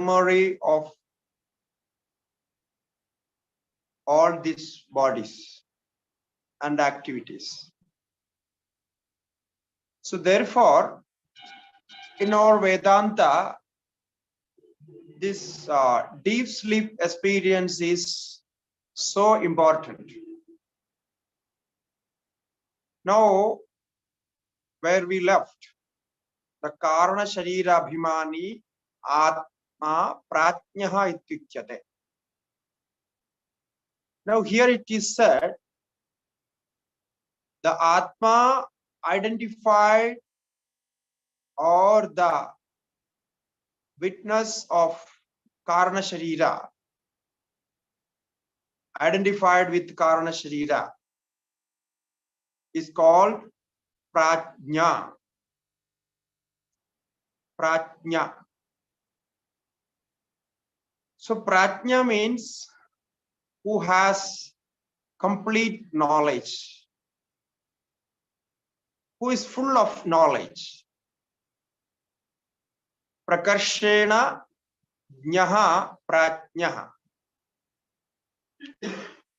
memory of all these bodies and activities. So therefore, in our Vedanta, this deep sleep experience is so important. Now, where we left, the Karana Sharira Abhimani Atma Pratnyaha Ityuchyate. Now here it is said, the Atma identified or the witness of Karana Sharira, identified with Karana Sharira, is called Pratnya. Pratnya. So Pratnya means who has complete knowledge, who is full of knowledge. Prakarshena Jnaha Pratnyaha.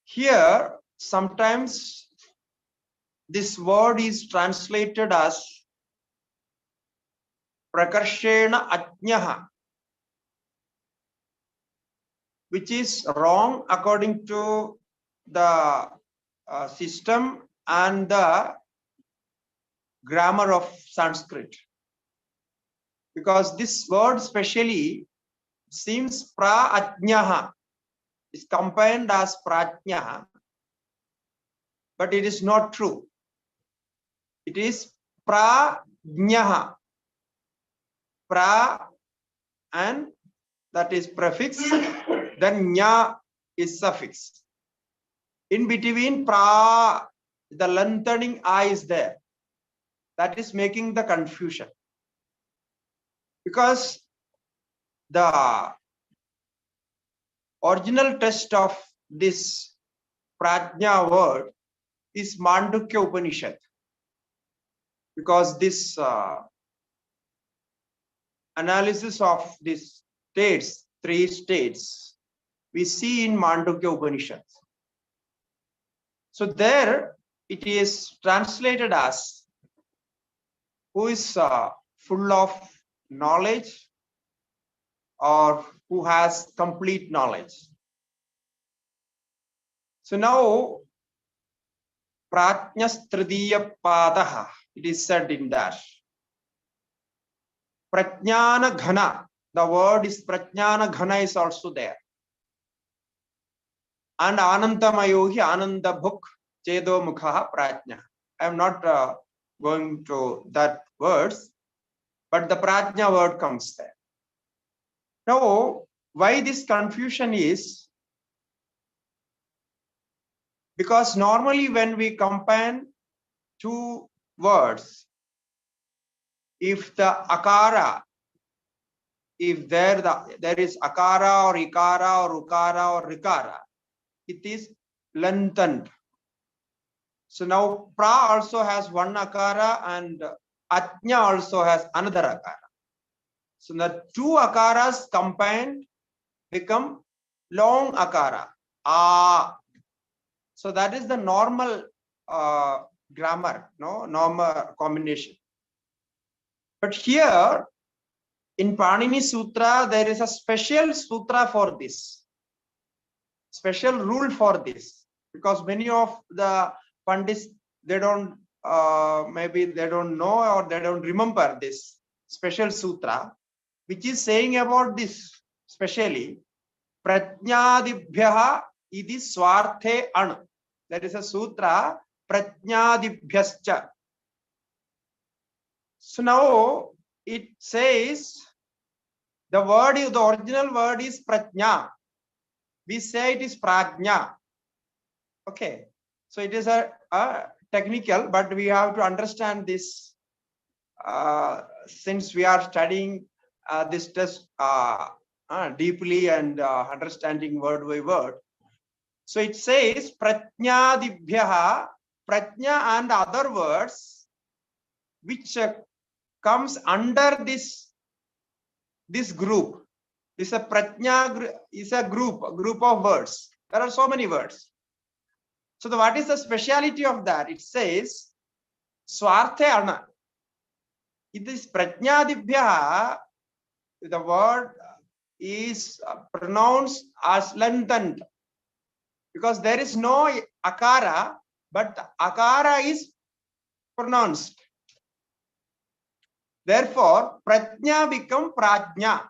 Here, sometimes this word is translated as Prakarshena Ajnaha, which is wrong according to the system and the grammar of Sanskrit. Because this word specially seems pra-ajnaha, is combined as pratnyaha, but it is not true. It is pra-jnaha. Pra and that is prefix, then nya is suffix. In between pra, the lengthening I is there. That is making the confusion. Because the original text of this Prajna word is Mandukya Upanishad. Because this analysis of these states, 3 states, we see in Mandukya Upanishad. So there it is translated as who is full of knowledge or who has complete knowledge. So now Pratnyas Tridiya Padaha, it is said in that. Prajnana Ghana, the word is Prajnana Ghana is also there. And Anantamayohi Ananda Bhuk Chedo Mukha Prajna. I am not going to that words, but the Prajna word comes there. Now, why this confusion is? Because normally when we combine 2 words, if the akara, if there is akara or ikara or ukara or rikara, it is lengthened. So now pra also has 1 akara and ajna also has another akara. So the 2 akaras combined become long akara. Ah. So that is the normal grammar, no normal combination. But here in Panini Sutra, there is a special sutra for this, special rule for this, because many of the Pandits, they don't, maybe they don't know or they don't remember this special sutra, which is saying about this, specially, Prajnadibhyaha idi Swarthe Anu. There is a sutra, Prajnadibhyascha. So now it says the word, the original word is Prajna. We say it is Prajna. Okay. So it is a technical, but we have to understand this since we are studying this test deeply and understanding word by word. So it says Prajnadibhyaha, Prajna and other words which comes under this group. This a prajna is a group of words. There are so many words. So what is the speciality of that? It says Swarte Ana. It is Prajnadibhya, the word is pronounced as lengthened because there is no akara, but the akara is pronounced. Therefore, prajna become prajna.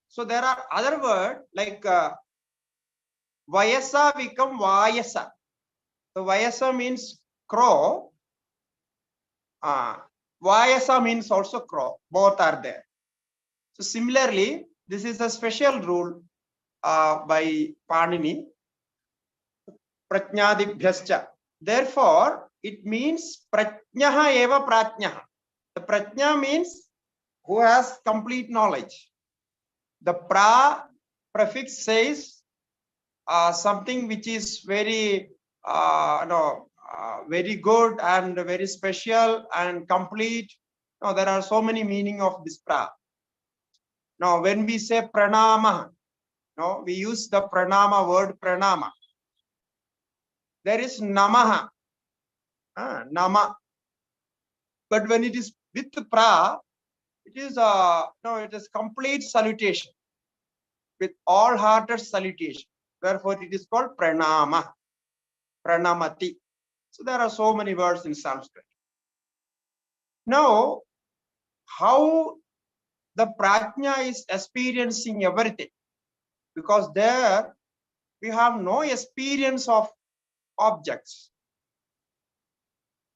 So there are other words like vayasa become vayasa. So vayasa means crow. Vayasa means also crow. Both are there. So similarly, this is a special rule by Panini. Prajnadibhyascha. Therefore, it means prajnaha eva prajnaha. The prajna means who has complete knowledge. The pra prefix says something which is very very good and very special and complete. Now there are so many meaning of this pra. Now when we say pranama, we use the pranama word pranama. There is namaha, nama. But when it is with pra, it is it is complete salutation with all-hearted salutation. Therefore, it is called pranama, pranamati. So there are so many words in Sanskrit. Now, how the prajna is experiencing everything, because there we have no experience of objects,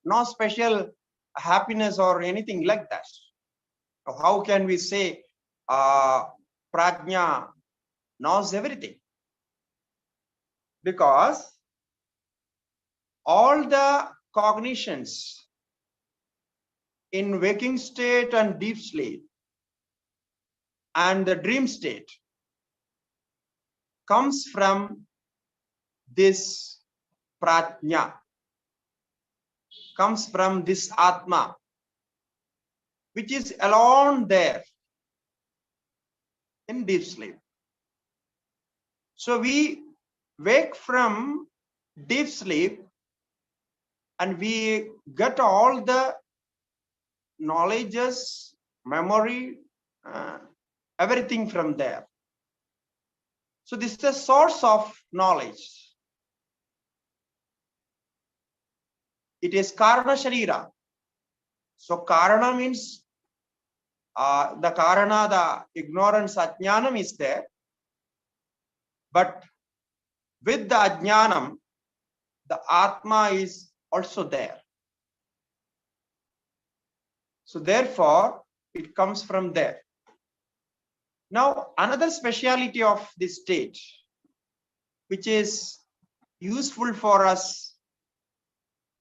no special happiness or anything like that. How can we say prajna knows everything? Because all the cognitions in waking state and deep sleep and the dream state comes from this prajna, comes from this atma, which is alone there in deep sleep. So we wake from deep sleep and we get all the knowledges, memory, everything from there. So this is the source of knowledge. It is karana sharira. So karana means the karana, the ignorance, ajnanam is there. But with the ajnanam, the atma is also there. So therefore, it comes from there. Now, another speciality of this state, which is useful for us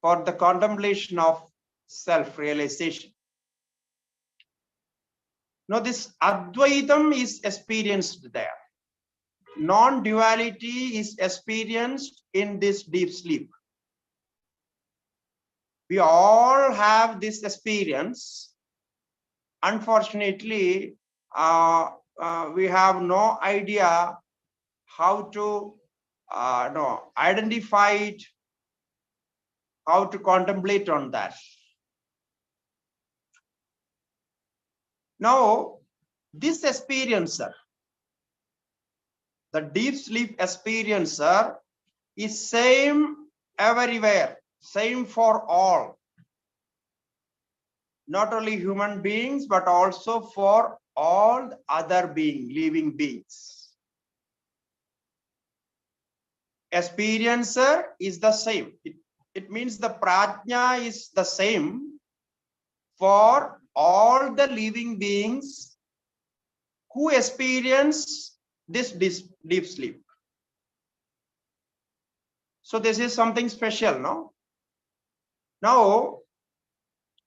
for the contemplation of self-realization. Now, this Advaitam is experienced there. Non-duality is experienced in this deep sleep. We all have this experience. Unfortunately, we have no idea how to identify it, how to contemplate on that. Now, this experiencer, the deep sleep experiencer, is same everywhere, same for all. Not only human beings, but also for all other living beings. Experiencer is the same. It means the prajna is the same for all the living beings who experience this deep sleep. So this is something special, no? Now,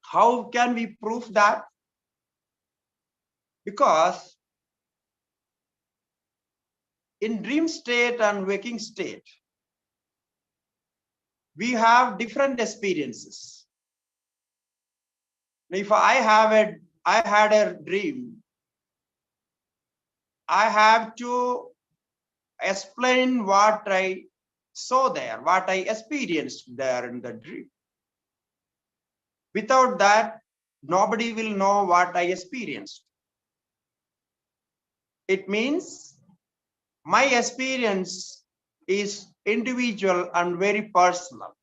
how can we prove that? Because in dream state and waking state, we have different experiences. If I had a dream I have to explain what I saw there, what I experienced there in the dream. Without that, nobody will know what I experienced. It means my experience is individual and very personal.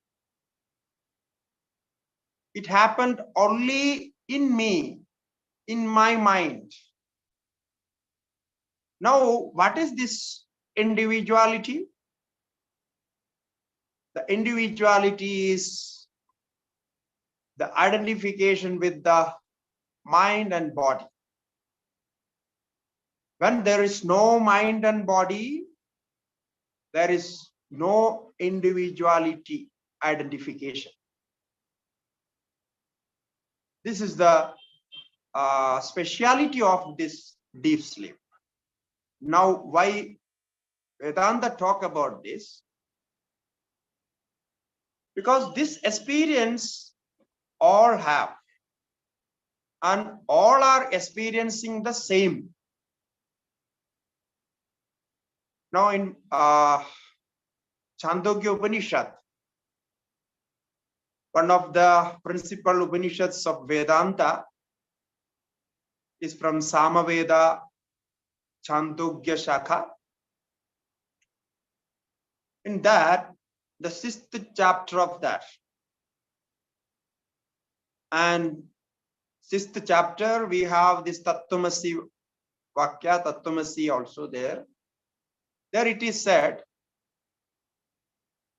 It happened only in me, in my mind. Now, what is this individuality? The individuality is the identification with the mind and body. When there is no mind and body, there is no individuality identification. This is the speciality of this deep sleep. Now, why Vedanta talk about this? Because this experience all have, and all are experiencing the same. Now in Chandogya Upanishad, one of the principal Upanishads of Vedanta is from Samaveda Chandogya Shakha. In that, the 6th chapter of that, and 6th chapter, we have this Tattvamasi Vakya, Tattvamasi also there. There it is said,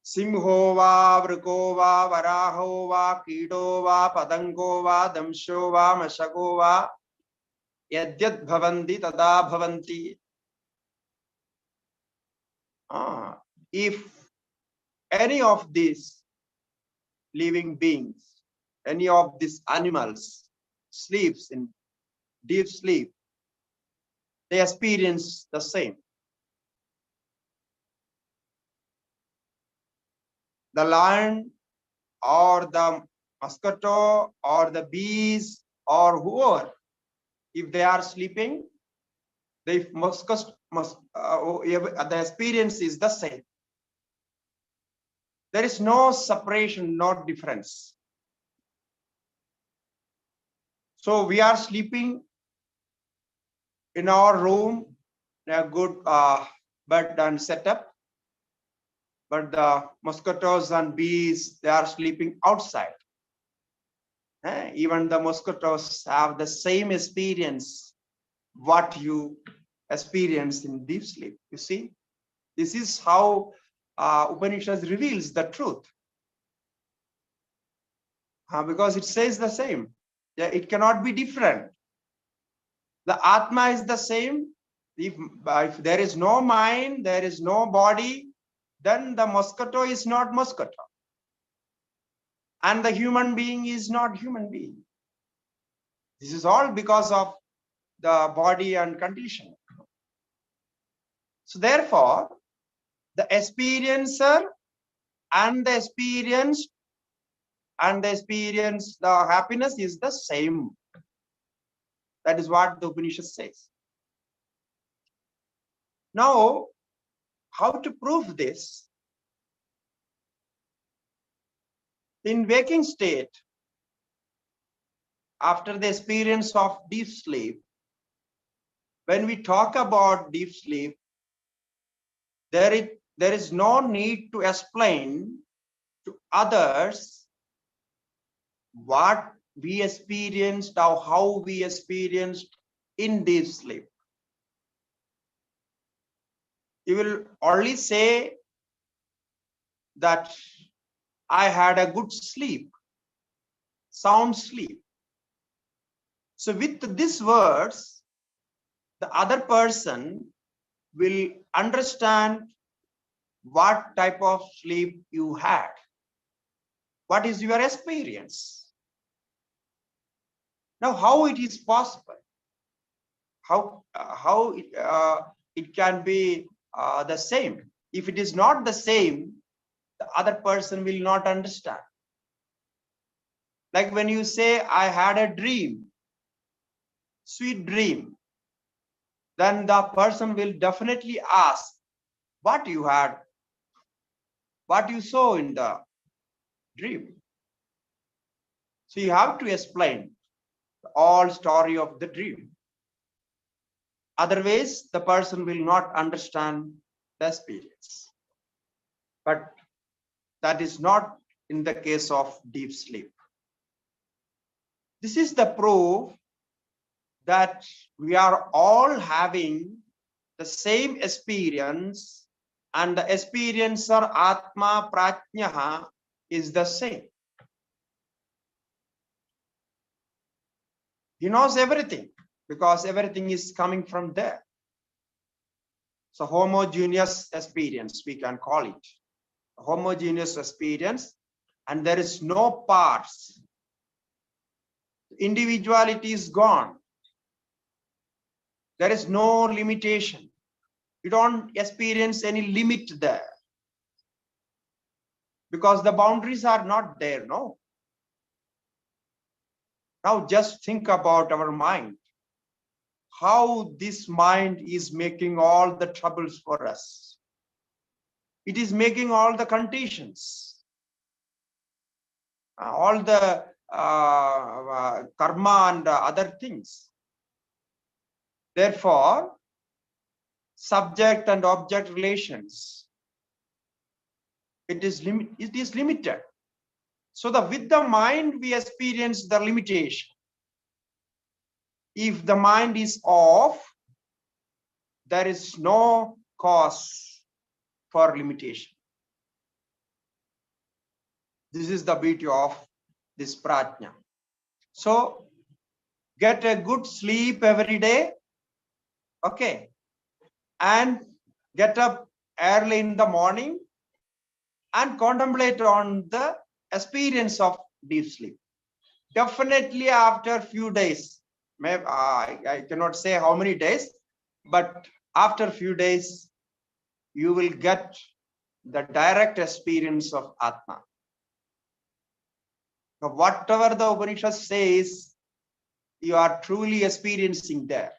Simho va, Vriko va, Varaho va, Kido va, Padango va, Damsho va, Mashako va, Yadyat bhavanti tada bhavanti. If any of these living beings, any of these animals sleeps in deep sleep, they experience the same. The lion or the mosquito or the bees or whoever, if they are sleeping, the experience is the same. There is no separation, no difference. So we are sleeping in our room, in a good bed and setup, but the mosquitoes and bees, they are sleeping outside. Even the mosquitoes have the same experience what you experience in deep sleep. You see, this is how Upanishad reveals the truth. Because it says the same. Yeah, it cannot be different. The Atma is the same. If there is no mind, there is no body, then the mosquito is not mosquito. And the human being is not human being. This is all because of the body and condition. So therefore, the experiencer and the experienced and the experience, the happiness is the same. That is what the Upanishad says. Now, how to prove this? In waking state, after the experience of deep sleep, when we talk about deep sleep, there is no need to explain to others what we experienced or how we experienced in deep sleep. You will only say that I had a good sleep, sound sleep. So with these words, the other person will understand what type of sleep you had. What is your experience? Now, how it is possible? How it can be the same? If it is not the same, the other person will not understand. Like when you say, I had a dream, sweet dream. then the person will definitely ask what you had, what you saw in the dream. So you have to explain the all story of the dream. Otherwise, the person will not understand the experience. But that is not in the case of deep sleep. This is the proof that we are all having the same experience, and the experiencer Atma Prajnaha is the same. He knows everything because everything is coming from there. So homogeneous experience, we can call it. Homogeneous experience, and there is no parts. Individuality is gone. There is no limitation. You don't experience any limit there. Because the boundaries are not there, no? Now just think about our mind. How this mind is making all the troubles for us. It is making all the conditions. All the karma and other things. Therefore, subject and object relations, it is limited. So with the mind we experience the limitation. If the mind is off, there is no cause for limitation. This is the beauty of this prajna. So get a good sleep every day, okay, and get up early in the morning and contemplate on the experience of deep sleep. Definitely after a few days, maybe I cannot say how many days, but after a few days, you will get the direct experience of Atma. Now, whatever the Upanishad says, you are truly experiencing there.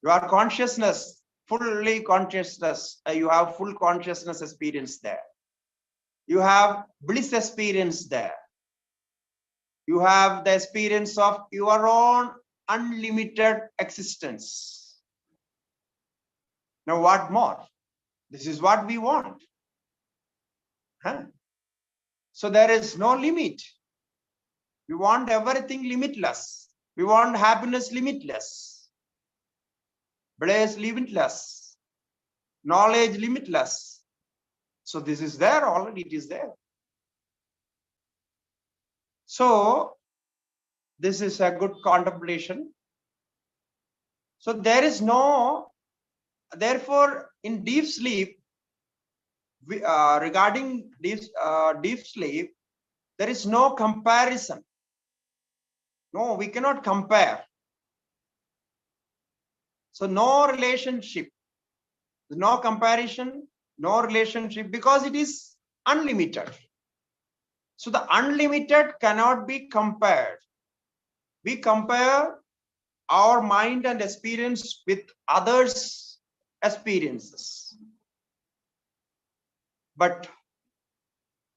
You are consciousness, fully consciousness. You have full consciousness experience there. You have bliss experience there. You have the experience of your own unlimited existence. Now, what more? This is what we want. Huh? So there is no limit. We want everything limitless. We want happiness limitless. Bliss limitless. Knowledge limitless. So this is there already, it is there. So this is a good contemplation. So there is no, therefore in deep sleep, regarding deep sleep, there is no comparison. No, we cannot compare. So no relationship, no comparison, no relationship, because it is unlimited. So the unlimited cannot be compared. We compare our mind and experience with others' experiences. But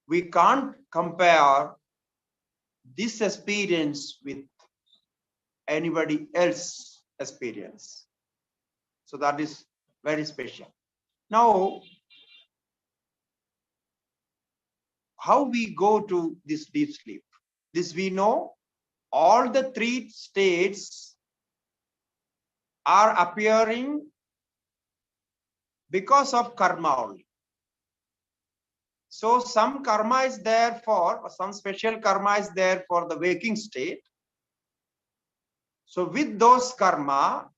we can't compare this experience with anybody else's experience. So that is very special. Now, how we go to this deep sleep? This we know, all the three states are appearing because of karma only. So some karma is there for, some special karma is there for the waking state. So with those karma,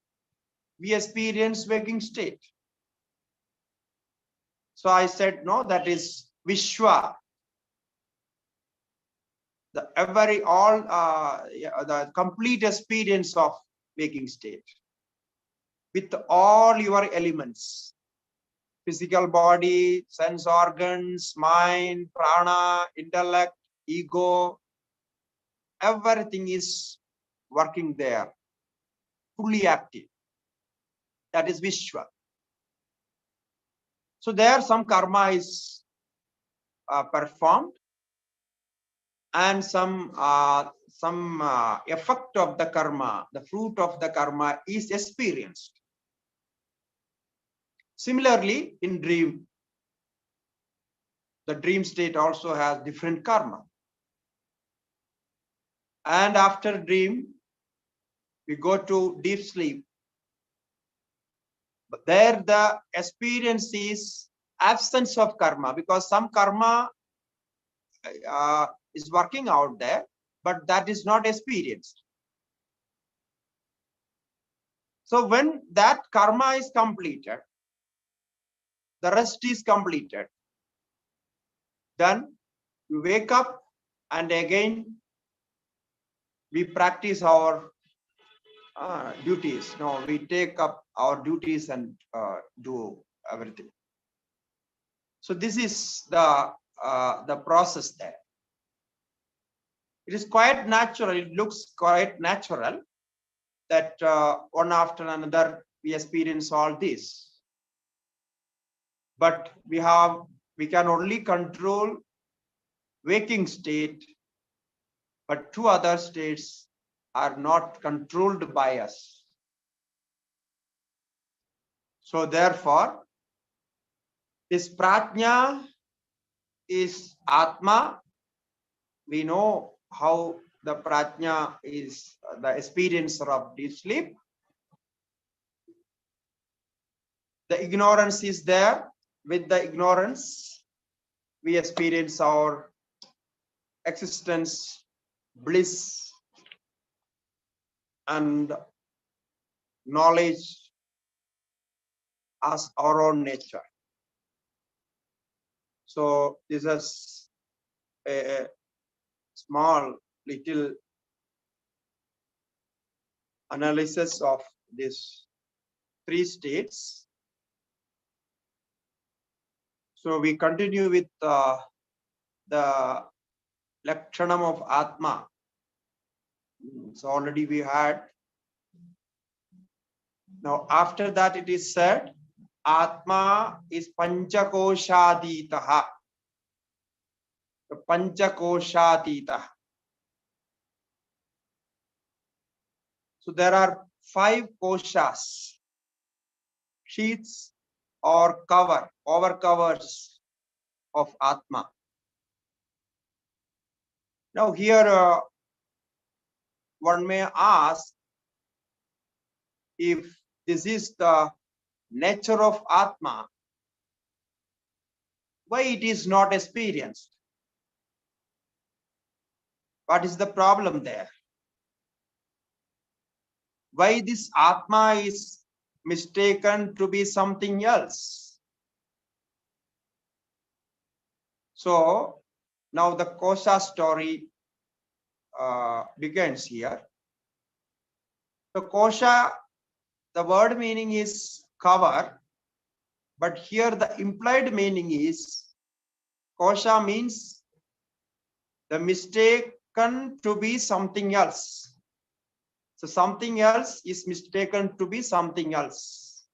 we experience waking state. So I said, no, that is Vishwa. The the complete experience of waking state. With all your elements. Physical body, sense organs, mind, prana, intellect, ego, everything is working there, fully active. that is Vishwa. So there some karma is performed, and some effect of the karma, the fruit of the karma is experienced. Similarly, in dream, the dream state also has different karma. And after dream, we go to deep sleep. But there the experience is absence of karma, because some karma is working out there, but that is not experienced. So when that karma is completed, the rest is completed, then we wake up and again we practice our duties. No, we take up our duties and do everything. So this is the process there. It is quite natural. It looks quite natural that one after another we experience all this. But we can only control waking state, but two other states are not controlled by us. So therefore, this prajna is Atma. We know how the prajna is the experiencer of deep sleep. The ignorance is there. With the ignorance, we experience our existence, bliss, and knowledge as our own nature. So this is a small little analysis of these three states. So we continue with the Lakshanam of Atma. So already we had. Now after that it is said, Atma is Panchakoshaditaha. Panchakoshaditaha. So there are 5 koshas, sheaths or overcovers of Atma. Now here one may ask, if this is the nature of Atma, why it is not experienced? What is the problem there? Why this Atma is mistaken to be something else? So now the Kosha story begins here. The Kosha, the word meaning is cover, but here the implied meaning is Kosha means the mistaken to be something else. So something else is mistaken to be something else.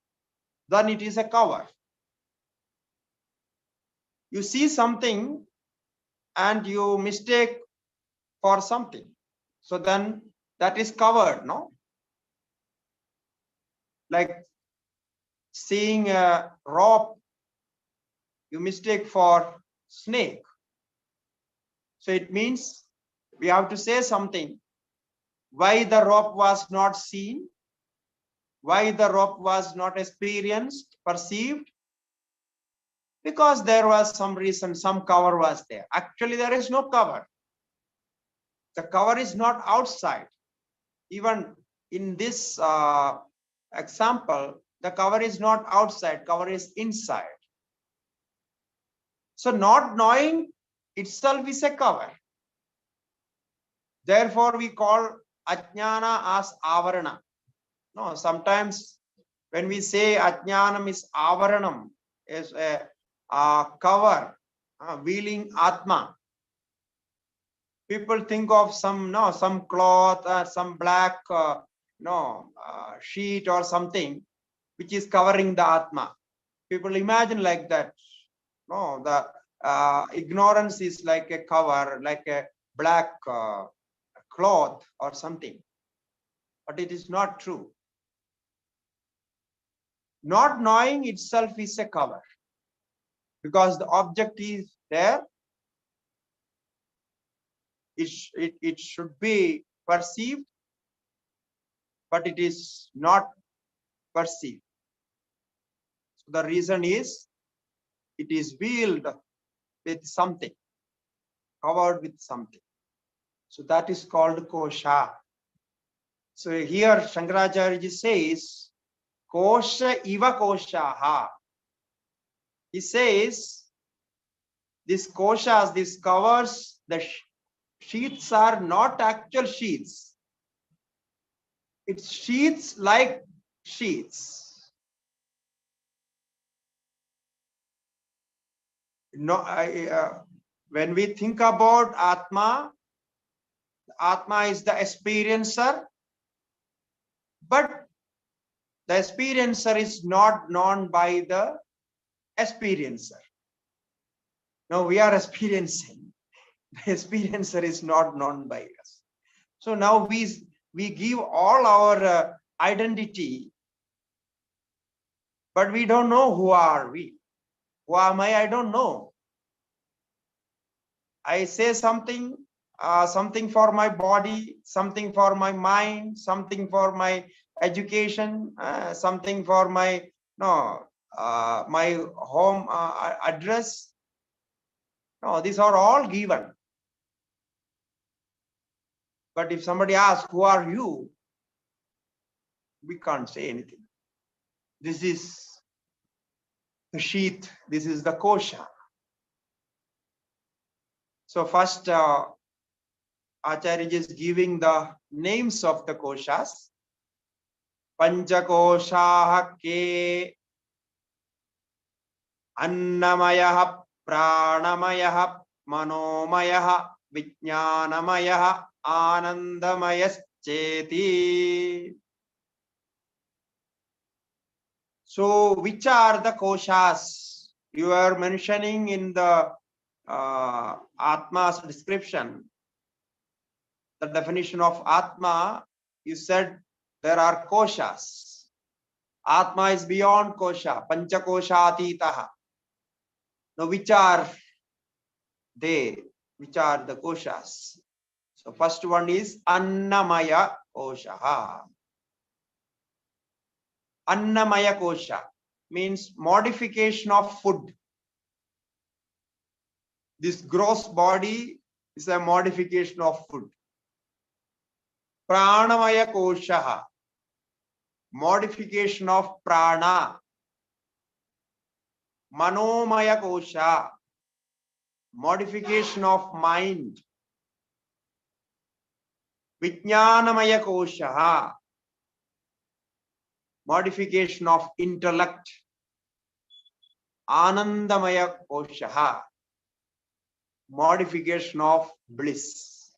Then it is a cover. You see something and you mistake for something. So then that is covered, no? Like seeing a rope, you mistake for snake. So it means we have to say something. Why the rope was not seen? Why the rope was not experienced, perceived? Because there was some reason, some cover was there. Actually, there is no cover. The cover is not outside. Even in this example, the cover is not outside, cover is inside. So not knowing itself is a cover. Therefore, we call Ajnana as Avarana. No, sometimes when we say Ajnanam is Avaranam, is a cover, wheeling Atma, people think of some cloth or some black sheet or something. which is covering the Atma. People imagine like that. No, the ignorance is like a cover, like a black cloth or something. But it is not true. Not knowing itself is a cover. Because the object is there, it should be perceived, but it is not perceived. So the reason is it is veiled with something, covered with something. So that is called kosha. So here Shankaracharya says, kosha iva koshaha. He says, this koshas, this covers, the sheets are not actual sheets. It's sheets like sheets. No, when we think about Atma, Atma is the experiencer, but the experiencer is not known by the experiencer. No, we are experiencing. The experiencer is not known by us. So now we give all our identity, but we don't know who are we. Who am I don't know. I say something, something for my body, something for my mind, something for my education, something for my my home address. No, these are all given. But if somebody asks, who are you? We can't say anything. This is the sheath. This is the kosha. So first, Acharya is giving the names of the koshas. Panchakoshaha ke Annamayaha Pranamayaha Manomayaha Vijnanamayaha Anandamayas-cheti. So which are the koshas you are mentioning in the Atma's description? The definition of Atma, you said there are koshas. Atma is beyond kosha, panchakosha atitaha. Now which are they? Which are the koshas? So first one is Annamaya kosha. Annamaya kosha means modification of food. This gross body is a modification of food. Pranamaya kosha, modification of prana. Manomaya kosha, modification of mind. Vijnanamaya kosha, modification of intellect. Anandamaya kosha, modification of bliss,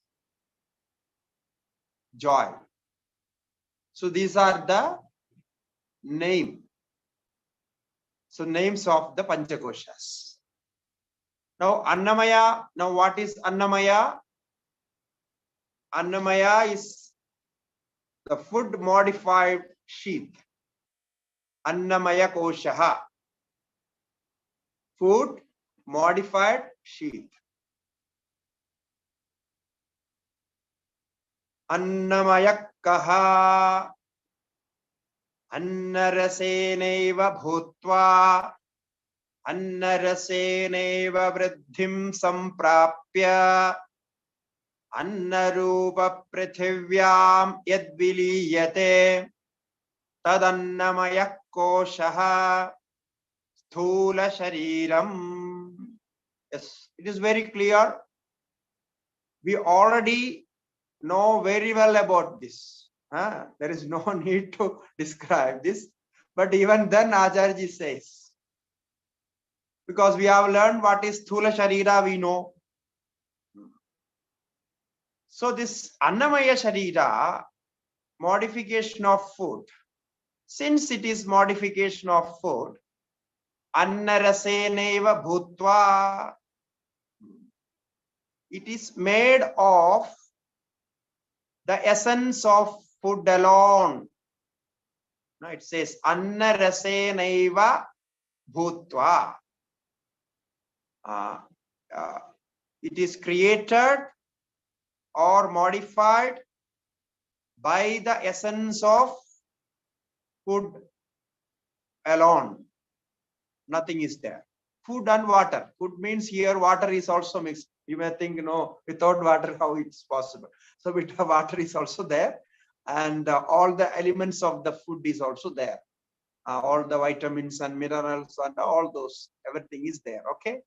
joy. So these are the name. So names of the Panchakoshas. Now Annamaya, now what is Annamaya? Annamaya is the food modified sheath. Annamaya koshaha, food modified sheath. Annamaya kaha annaraseneva bhutva annaraseneva vriddhim samprapya annarupa prithivyam yadviliyate tadannamaya koshaha sthula shariram. Yes, it is very clear. We already know very well about this. There is no need to describe this. But even then Acharya says, because we have learned what is sthula sharira, we know. So this Annamaya sharira, modification of food. since it is modification of food, annaraseneva bhutva, it is made of the essence of food alone. No, it says annaraseneva bhutva. It is created or modified by the essence of food alone. Nothing is there. Food and water. Food means here water is also mixed. You may think, no, without water, how it's possible? So with the water is also there, and all the elements of the food is also there. All the vitamins and minerals and all those, everything is there. Okay.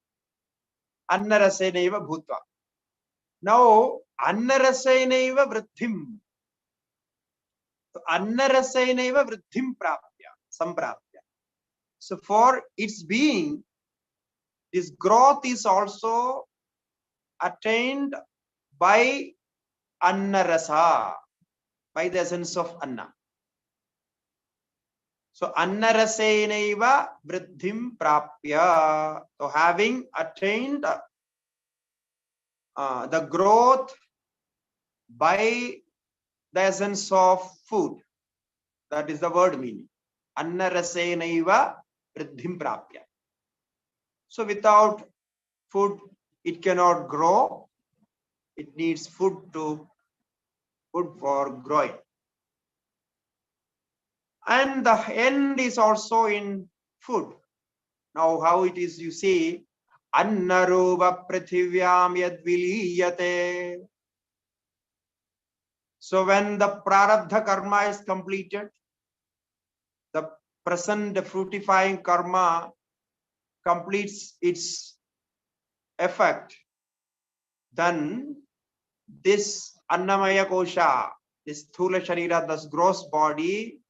Annaraseneva bhutva. Now, annaraseneva vriddhim. Annaraseneva vriddhim prapya, samprapya. So for its being, this growth is also attained by annarasa, by the essence of anna. So annaraseneva vriddhim prapya. So having attained the growth by the essence of food. That is the word meaning. Annaraseneva vriddhim prapya. So without food, it cannot grow. It needs food for growing. And the end is also in food. Now how it is, you see, annaruva prithivyam yadviliyate. So when the prarabdha karma is completed, the present fructifying karma completes its effect, then this annamaya kosha, this thula sharira, this gross body,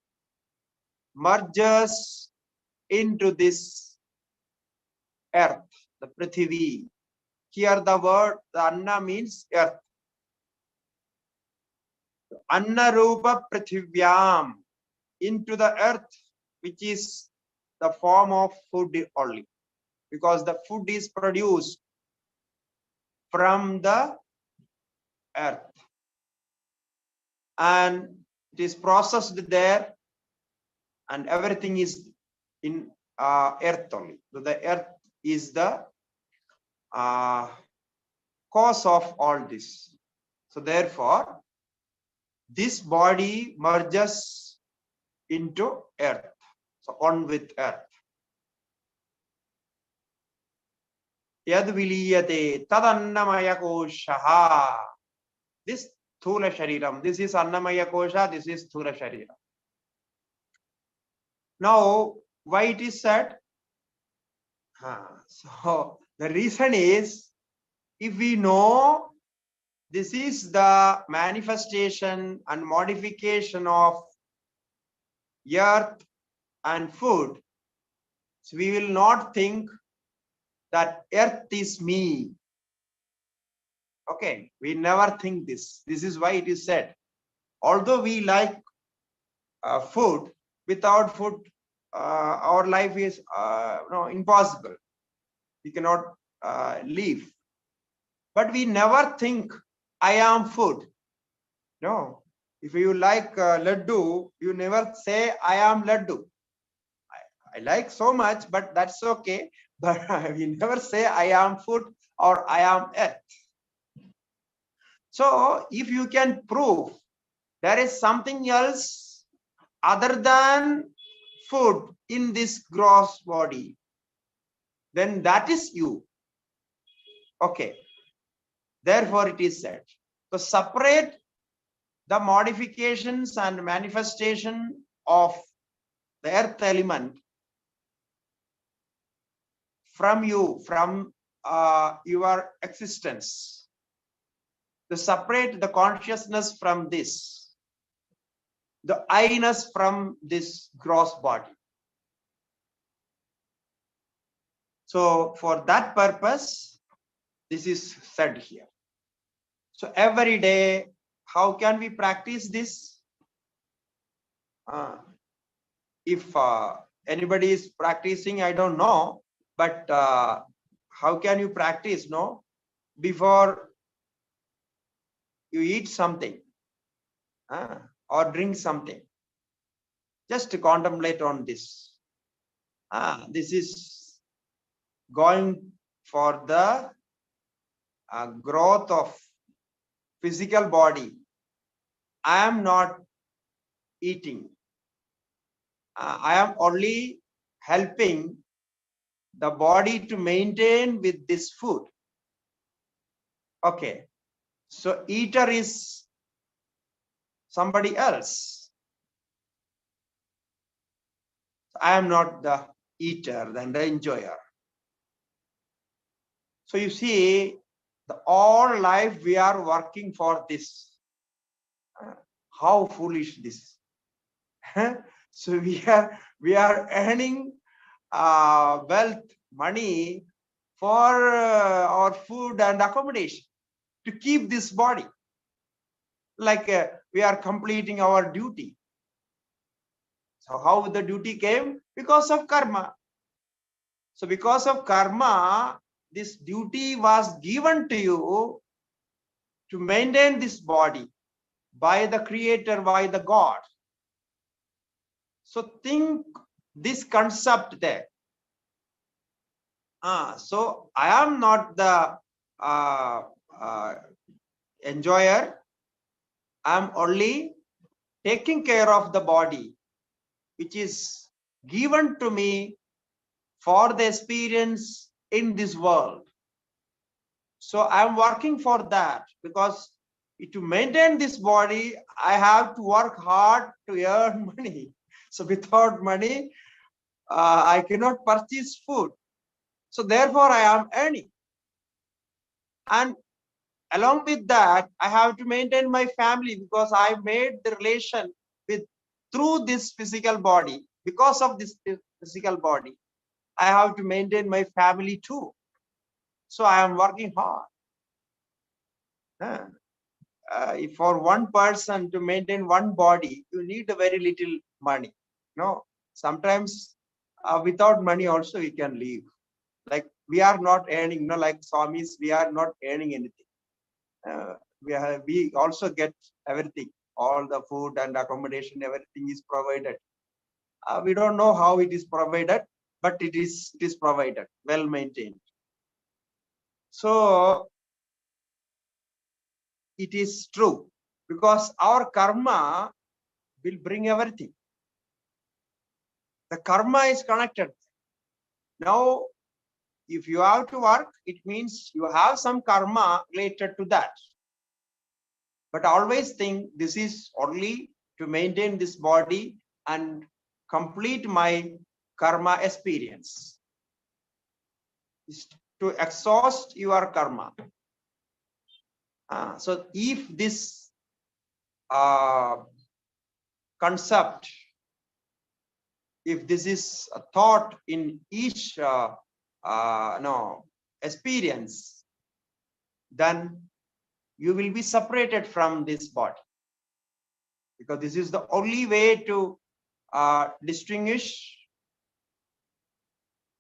merges into this earth, the prithvi. Here the word, the anna means earth. Anna rupa prithivyam, into the earth, which is the form of food only, because the food is produced from the earth and it is processed there, and everything is in earth only. So the earth is the cause of all this. So therefore, this body merges into earth, so one with earth. Yad viliyate tadannamaya koshaha. This thula shariram, this is annamaya kosha, this is thula shariram. Now, why it is said? So the reason is, if we know this is the manifestation and modification of earth and food, so we will not think that earth is me. Okay, we never think this. This is why it is said, although we like food, without food, our life is impossible. We cannot live. But we never think, I am food. No. If you like laddu, you never say, I am laddu. I like so much, but that's okay. But we never say, I am food or I am earth. So if you can prove there is something else other than food in this gross body, then that is you. Okay. Therefore, it is said. So separate the modifications and manifestation of the earth element from you, from your existence. To separate the consciousness from this, the I-ness from this gross body. So for that purpose, this is said here. So every day, how can we practice this? If anybody is practicing, I don't know, but how can you practice? No, before you eat something or drink something, just to contemplate on this. This is going for the growth of physical body. I am not eating. I am only helping the body to maintain with this food. Okay. So eater is somebody else. I am not the eater, then the enjoyer. So you see, all life we are working for this. How foolish this. So we are earning wealth, money for our food and accommodation to keep this body. Like we are completing our duty. So how the duty came? Because of karma. So because of karma, this duty was given to you to maintain this body by the creator, by the God. So think this concept there. So I am not the enjoyer. I am only taking care of the body, which is given to me for the experience in this world. So I am working for that, because to maintain this body, I have to work hard to earn money. So without money, I cannot purchase food. So therefore, I am earning. And along with that, I have to maintain my family, because I made the relation with through this physical body. Because of this physical body, I have to maintain my family too. So I am working hard. If for one person to maintain one body, you need a very little money. No, sometimes without money also we can live. Like we are not earning, like Swamis, we are not earning anything. We also get everything, all the food and accommodation, everything is provided. We don't know how it is provided, but it is provided, well maintained. So it is true, because our karma will bring everything. The karma is connected. Now, if you have to work, it means you have some karma related to that. But always think this is only to maintain this body and complete my karma experience. It's to exhaust your karma. So if this concept, if this is a thought in each experience, then you will be separated from this body, because this is the only way to distinguish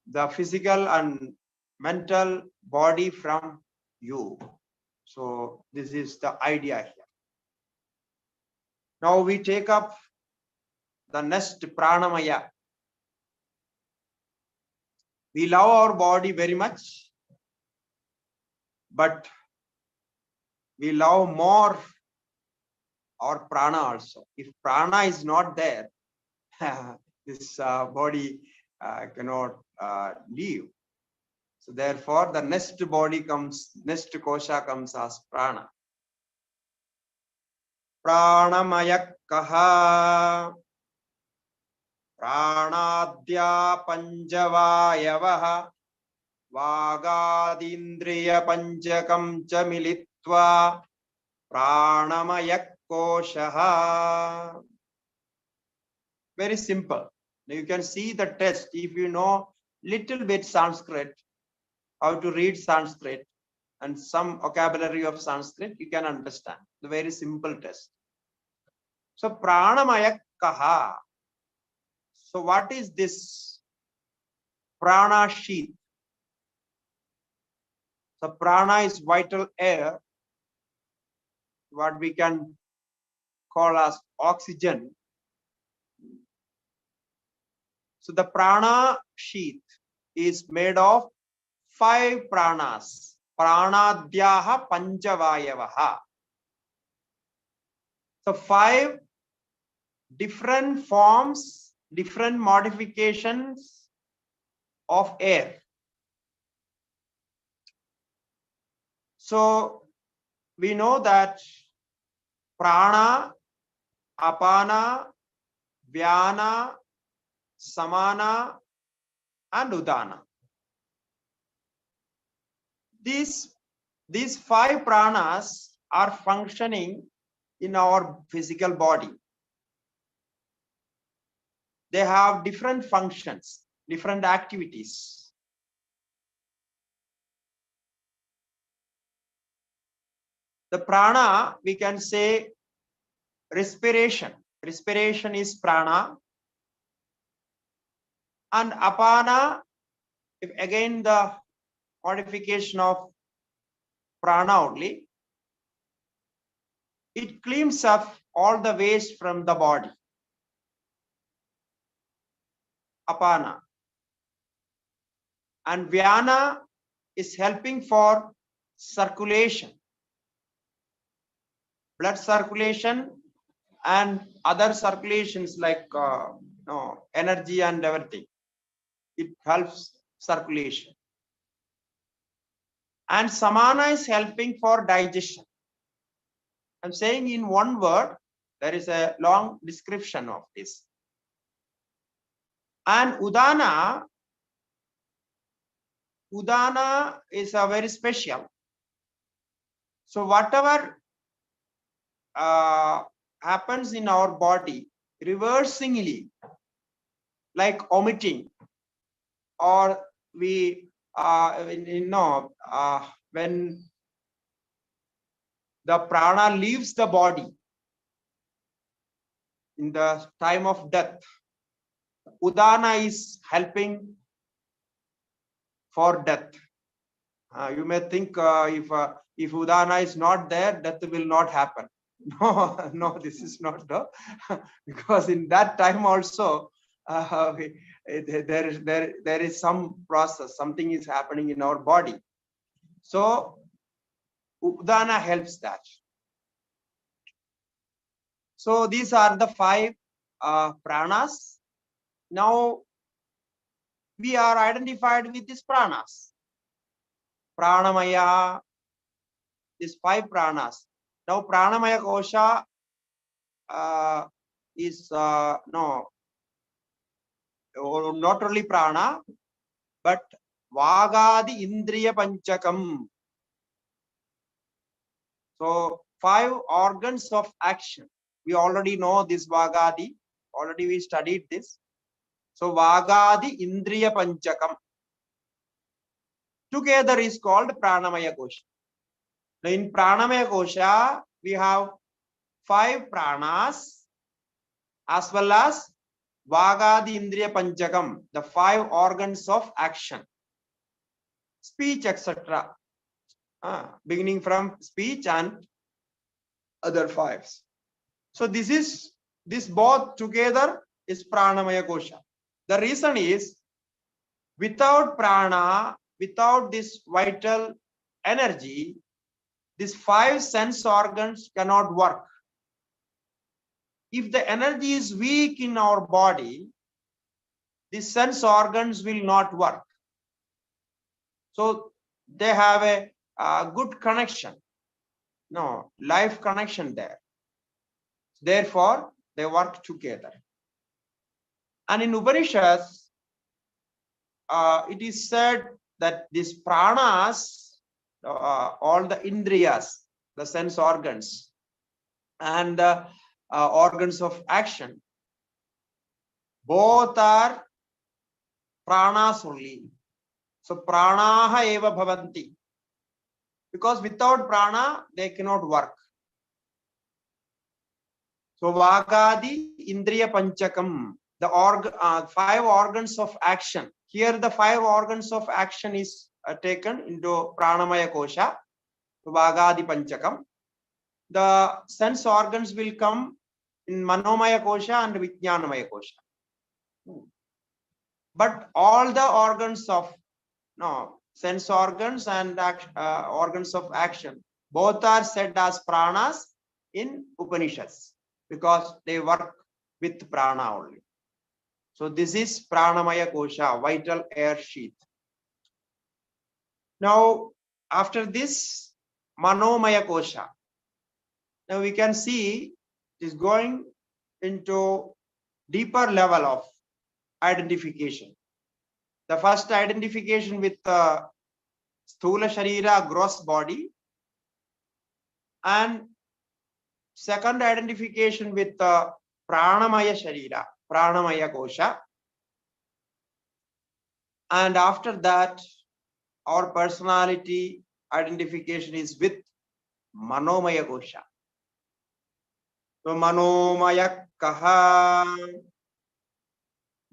the physical and mental body from you. So this is the idea here. Now we take up the next pranamaya. We love our body very much, but we love more our prana also. If prana is not there, this body cannot live. So therefore, the next body comes, next kosha comes as prana. Pranamaya kaha pranadya panjavayavaha vagadindriya panjakam cha militva pranamaya koshaha. Very simple. Now you can see the test. If you know little bit Sanskrit, how to read Sanskrit and some vocabulary of Sanskrit, you can understand. The very simple test. So pranamaya kaha. So what is this prana sheath? So prana is vital air, what we can call as oxygen. So the prana sheath is made of 5 pranas. Pranadhyaha panchavayavaha. So 5 different forms, different modifications of air. So we know that prana, apana, vyana, samana, and udana. These 5 pranas are functioning in our physical body. They have different functions, different activities. The prana, we can say respiration. Respiration is prana. And apana, if again the modification of prana only, it cleans up all the waste from the body. Apana. And vyana is helping for circulation, blood circulation and other circulations like energy and everything. It helps circulation. And samana is helping for digestion. I'm saying in one word, there is a long description of this. And udana is a very special. So whatever happens in our body, reversingly, like omitting, or we when the prana leaves the body in the time of death, udana is helping for death. You may think if udana is not there, death will not happen. No, this is not the because in that time also there is some process, something is happening in our body. So udana helps that. So these are the 5 pranas. Now we are identified with these pranas. Pranamaya, these 5 pranas. Now pranamaya kosha is not only prana, but vagadi indriya panchakam. So 5 organs of action. We already know this vagadi. Already we studied this. So vagadi indriya panchakam together is called pranamaya kosha. Now in pranamaya kosha, we have 5 pranas as well as vagadi indriya panchakam, the 5 organs of action, speech, etc. Beginning from speech and other 5s. So this both together is pranamaya kosha. The reason is, without prana, without this vital energy, these 5 sense organs cannot work. If the energy is weak in our body, these sense organs will not work. So they have a good connection, life connection there. Therefore, they work together. And in Upanishads, it is said that these pranas, all the indriyas, the sense organs, and the organs of action, both are pranas only. So pranaha eva bhavanti. Because without prana, they cannot work. So vagadi indriya panchakam, the five organs of action. Here the five organs of action is taken into Pranamaya Kosha, Vagadi Panchakam. The sense organs will come in Manomaya Kosha and Vijnanamaya Kosha. But all the organs of sense organs and organs of action, both are said as pranas in Upanishads because they work with prana only. So this is Pranamaya Kosha, vital air sheath. Now, after this, Manomaya Kosha. Now we can see it is going into deeper level of identification. The first identification with the Sthula Sharira, gross body, and second identification with the Pranamaya Sharira, Pranamaya Kosha. And after that, our personality identification is with Manomaya Kosha. So Manomaya Kaha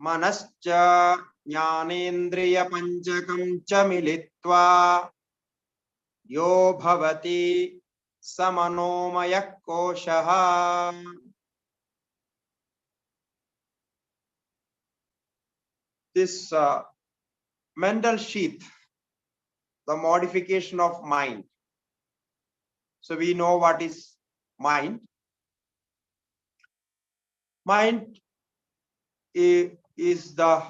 Manascha Jnanendriya Panchakam cha militva yo bhavati Samanomaya Koshaha. This mental sheath, the modification of mind. So we know what is mind. Mind is the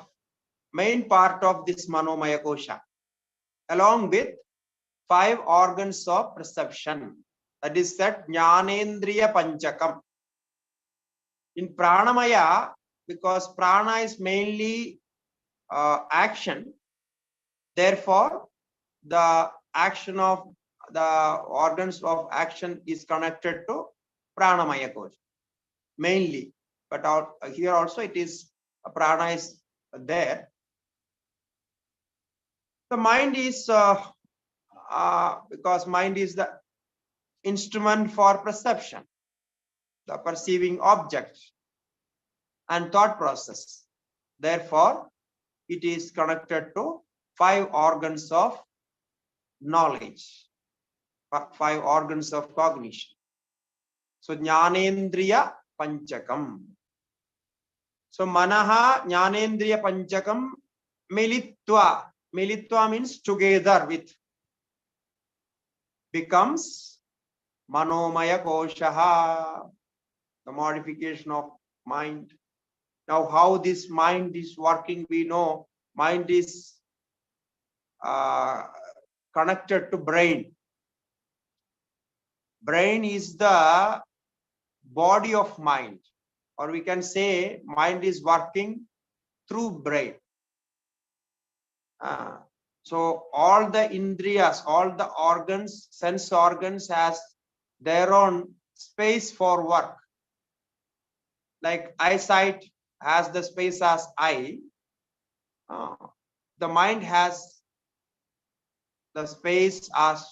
main part of this Manomaya Kosha, along with five organs of perception. That is said Jnanendriya Panchakam. In Pranamaya, because prana is mainly action, therefore the action of the organs of action is connected to Pranamaya Kosha mainly. But here also it is prana is there. The mind is because mind is the instrument for perception, the perceiving object and thought process. Therefore, it is connected to five organs of knowledge, five organs of cognition. So Jnanendriya Panchakam. So Manaha Jnanendriya Panchakam Militva. Militva means together with, becomes Manomaya Koshaha, the modification of mind. Now how this mind is working, we know mind is connected to brain. Brain is the body of mind, or we can say mind is working through brain. So all the indriyas, all the organs, sense organs has their own space for work. Like eyesight has the space as eye. The mind has the space as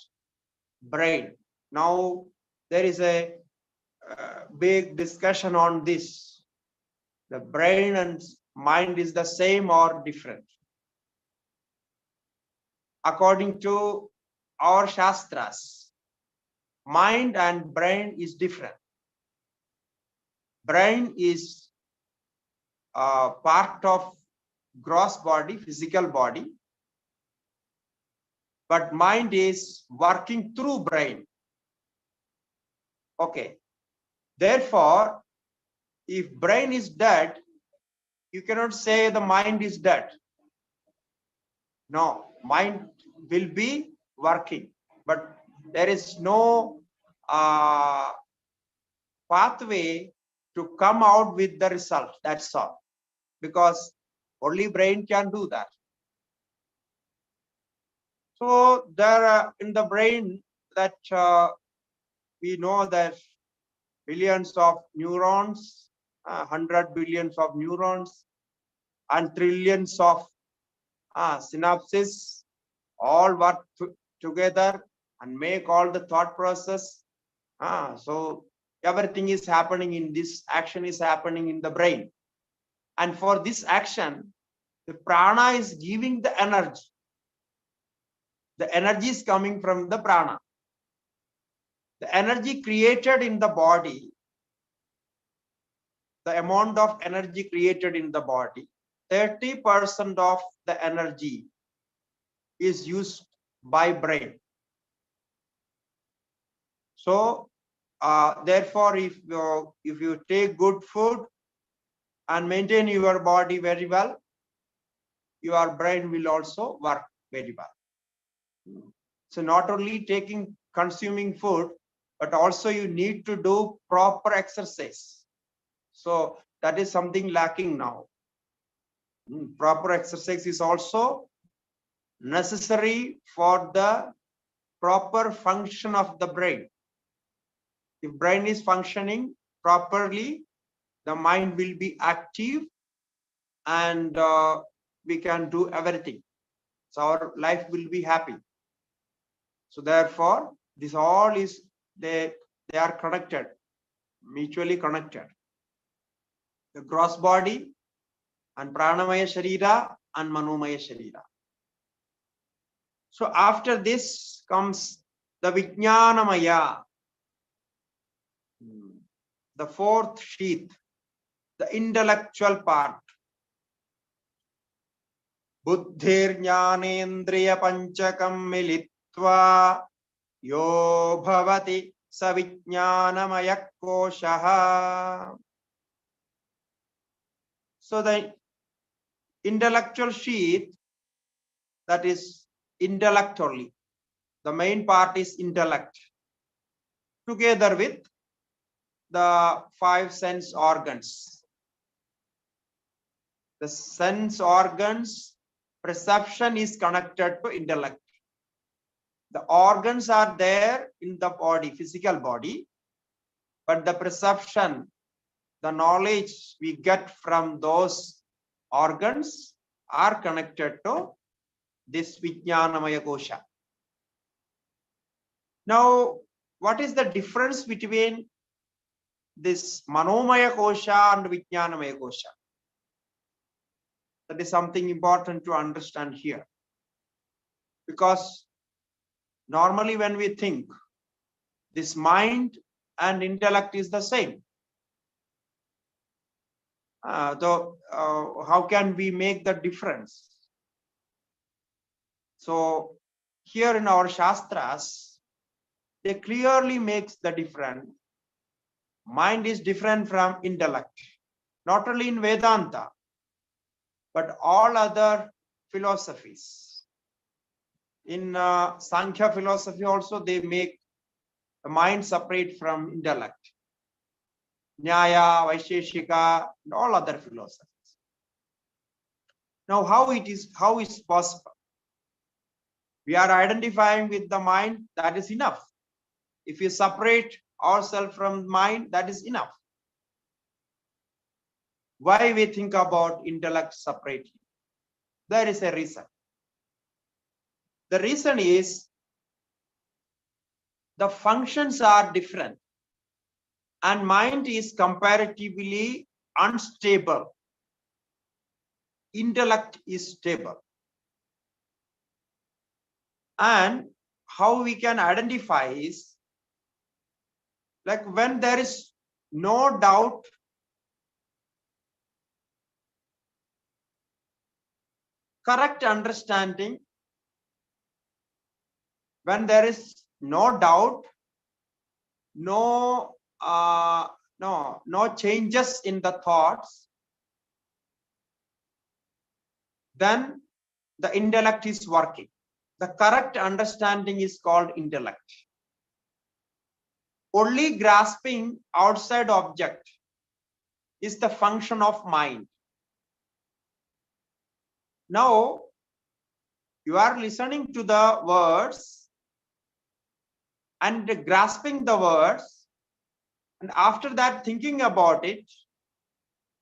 brain. Now there is a big discussion on this. The brain and mind is the same or different? According to our Shastras, mind and brain is different. Brain is part of gross body, physical body, but mind is working through brain. Okay. Therefore, if brain is dead, you cannot say the mind is dead. No, mind will be working, but there is no pathway to come out with the result. That's all, because only brain can do that. So there are in the brain that we know that billions of neurons, 100 billions of neurons, and trillions of synapses all work together and make all the thought process. So everything is happening in this, action is happening in the brain. And for this action, the prana is giving the energy. The energy is coming from the prana. The energy created in the body, the amount of energy created in the body, 30% of the energy is used by brain. So therefore, if you take good food and maintain your body very well, your brain will also work very well. So not only consuming food, but also you need to do proper exercise. So that is something lacking now. Proper exercise is also necessary for the proper function of the brain. If brain is functioning properly, the mind will be active and we can do everything. So our life will be happy. So therefore, this all is, they are connected, mutually connected. The gross body and pranamaya sharira and manomaya sharira. So after this comes the vijnanamaya, the fourth sheath, the intellectual part. Buddhir jnanendriya panchakam militva yo bhavati savijnanamaya koshaha. So the intellectual sheath, that is intellect only. The main part is intellect, together with the 5 sense organs. The sense organs, perception is connected to intellect. The organs are there in the body, physical body, but the perception, the knowledge we get from those organs are connected to this Vijnanamaya Kosha. Now, what is the difference between this Manomaya Kosha and Vijnanamaya Kosha? That is something important to understand here. Because normally when we think, this mind and intellect is the same. How can we make the difference? So here in our Shastras, they clearly makes the difference. Mind is different from intellect. Not only in Vedanta, but all other philosophies. In Sankhya philosophy also, they make the mind separate from intellect. Nyaya, Vaisheshika, and all other philosophies. Now, how is possible? We are identifying with the mind, that is enough. If you separate ourselves from mind, that is enough. Why we think about intellect separately? There is a reason. The reason is the functions are different and mind is comparatively unstable. Intellect is stable. And how we can identify is, like when there is no doubt, correct understanding, when there is no doubt, no changes in the thoughts, then the intellect is working. The correct understanding is called intellect. Only grasping outside object is the function of mind. Now, you are listening to the words and grasping the words, and after that thinking about it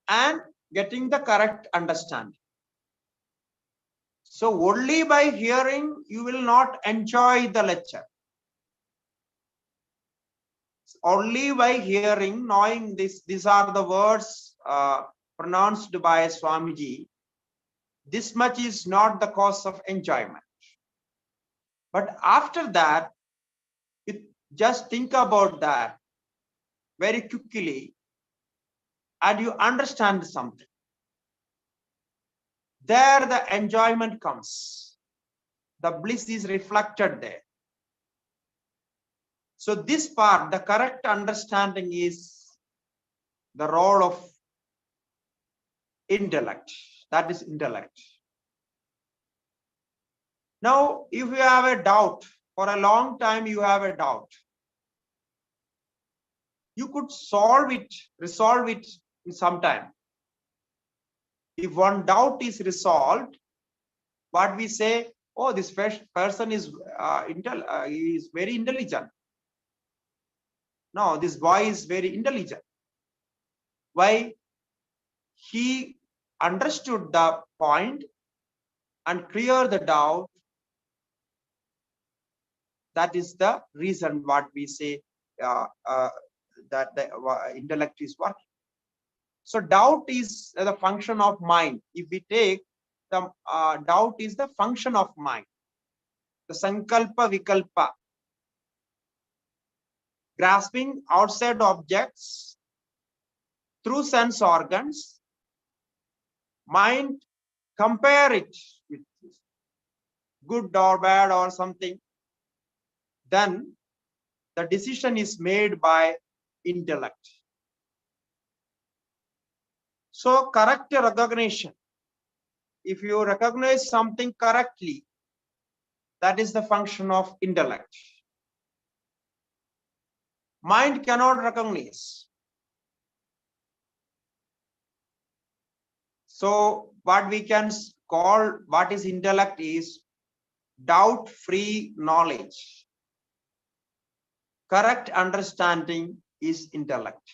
and getting the correct understanding. So only by hearing you will not enjoy the lecture. Only by hearing, knowing these are the words pronounced by Swamiji, this much is not the cause of enjoyment. But after that, you just think about that very quickly and you understand something. There the enjoyment comes. The bliss is reflected there. So this part, the correct understanding is the role of intellect. That is intellect. Now, if you have a doubt, for a long time you have a doubt, you could solve it, resolve it in some time. If one doubt is resolved, what we say, oh, this person is is very intelligent. No, this boy is very intelligent. Why? He understood the point and cleared the doubt. That is the reason what we say that the intellect is working. So doubt is the function of mind. If we take the doubt is the function of mind. The sankalpa vikalpa, grasping outside objects through sense organs, mind compare it with good or bad or something, then the decision is made by intellect. So correct recognition. If you recognize something correctly, that is the function of intellect. Mind cannot recognize. So what we can call what is intellect is doubt-free knowledge. Correct understanding is intellect.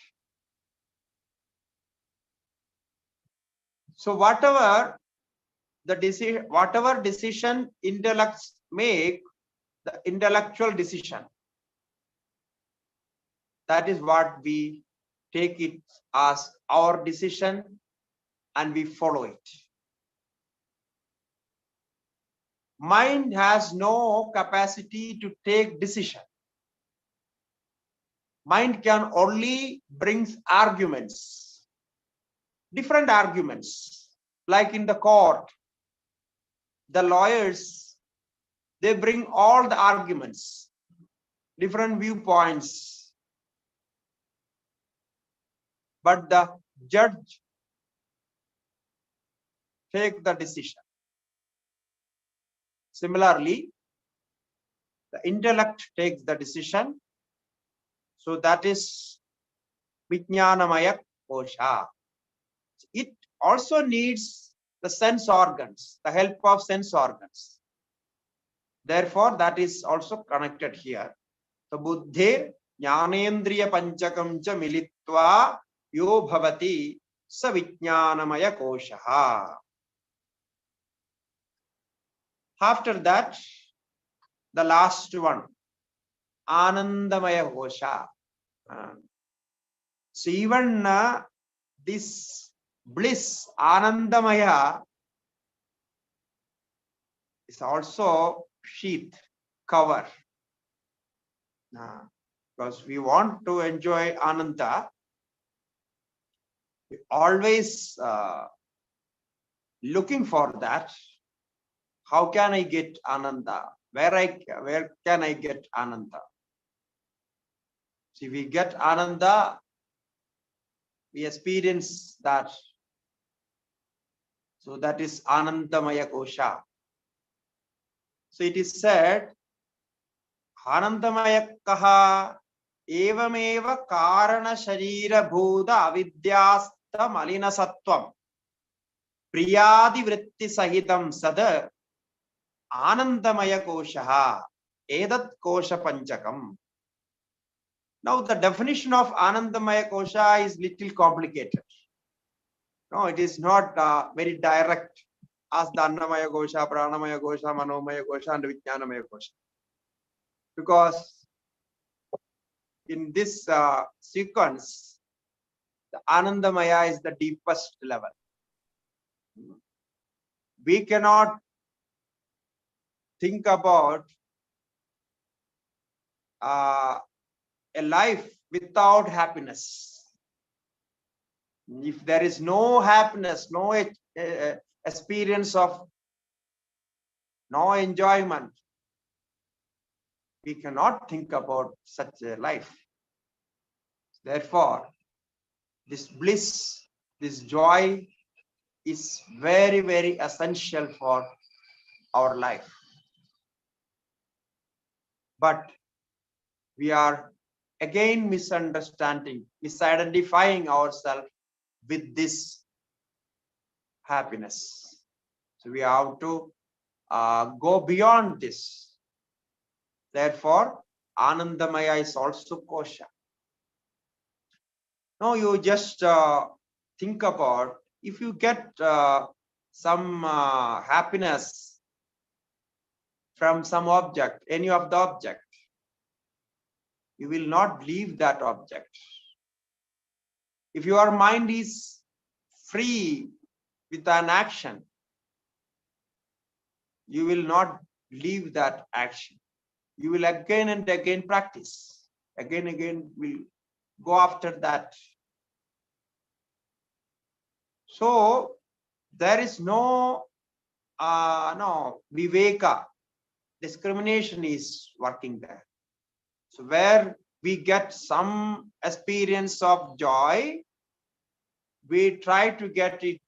So whatever decision intellects make, the intellectual decision, that is what we take it as our decision and we follow it. Mind has no capacity to take decision. Mind can only bring arguments, different arguments, like in the court, the lawyers, they bring all the arguments, different viewpoints, but the judge takes the decision. Similarly, the intellect takes the decision. So that is Vijnanamaya Kosha. It also needs the sense organs, the help of sense organs. Therefore, that is also connected here. The Buddhe Jnanendriya Panchakam cha militva yo bhavati sa Vijnanamaya Kosha. After that, the last one, Anandamaya Kosha. So even this bliss, Anandamaya, is also sheath, cover. Because we want to enjoy Ananda, we always looking for that. How can I get Ananda? Where can I get Ananda? So if we get Ananda, we experience that. So that is Anandamaya Kosha. So it is said, Anandamaya Kaha Evameva Karana Sharira Bhuda Avidyasta Malina Sattvam Priyadi Vritti Sahitam Sada Anandamaya Kosha Edat Kosha Panchakam. Now the definition of Anandamaya Kosha is little complicated. No, it is not very direct as the Annamaya Kosha, Pranamaya Kosha, Manomaya Kosha and Vijnanamaya Kosha. Because in this sequence, The Anandamaya is the deepest level. We cannot think about a life without happiness. If there is no happiness, no experience of no enjoyment, we cannot think about such a life. Therefore, this bliss, this joy is very, very essential for our life. But we are again misidentifying ourselves with this happiness. So we have to go beyond this. Therefore, Anandamaya is also kosha. Now you just think about, if you get some happiness from some object, any of the object, you will not leave that object. If your mind is free with an action, you will not leave that action. You will again and again practice. Again and again will go after that. So there is no viveka, discrimination is working there. So where we get some experience of joy, we try to get it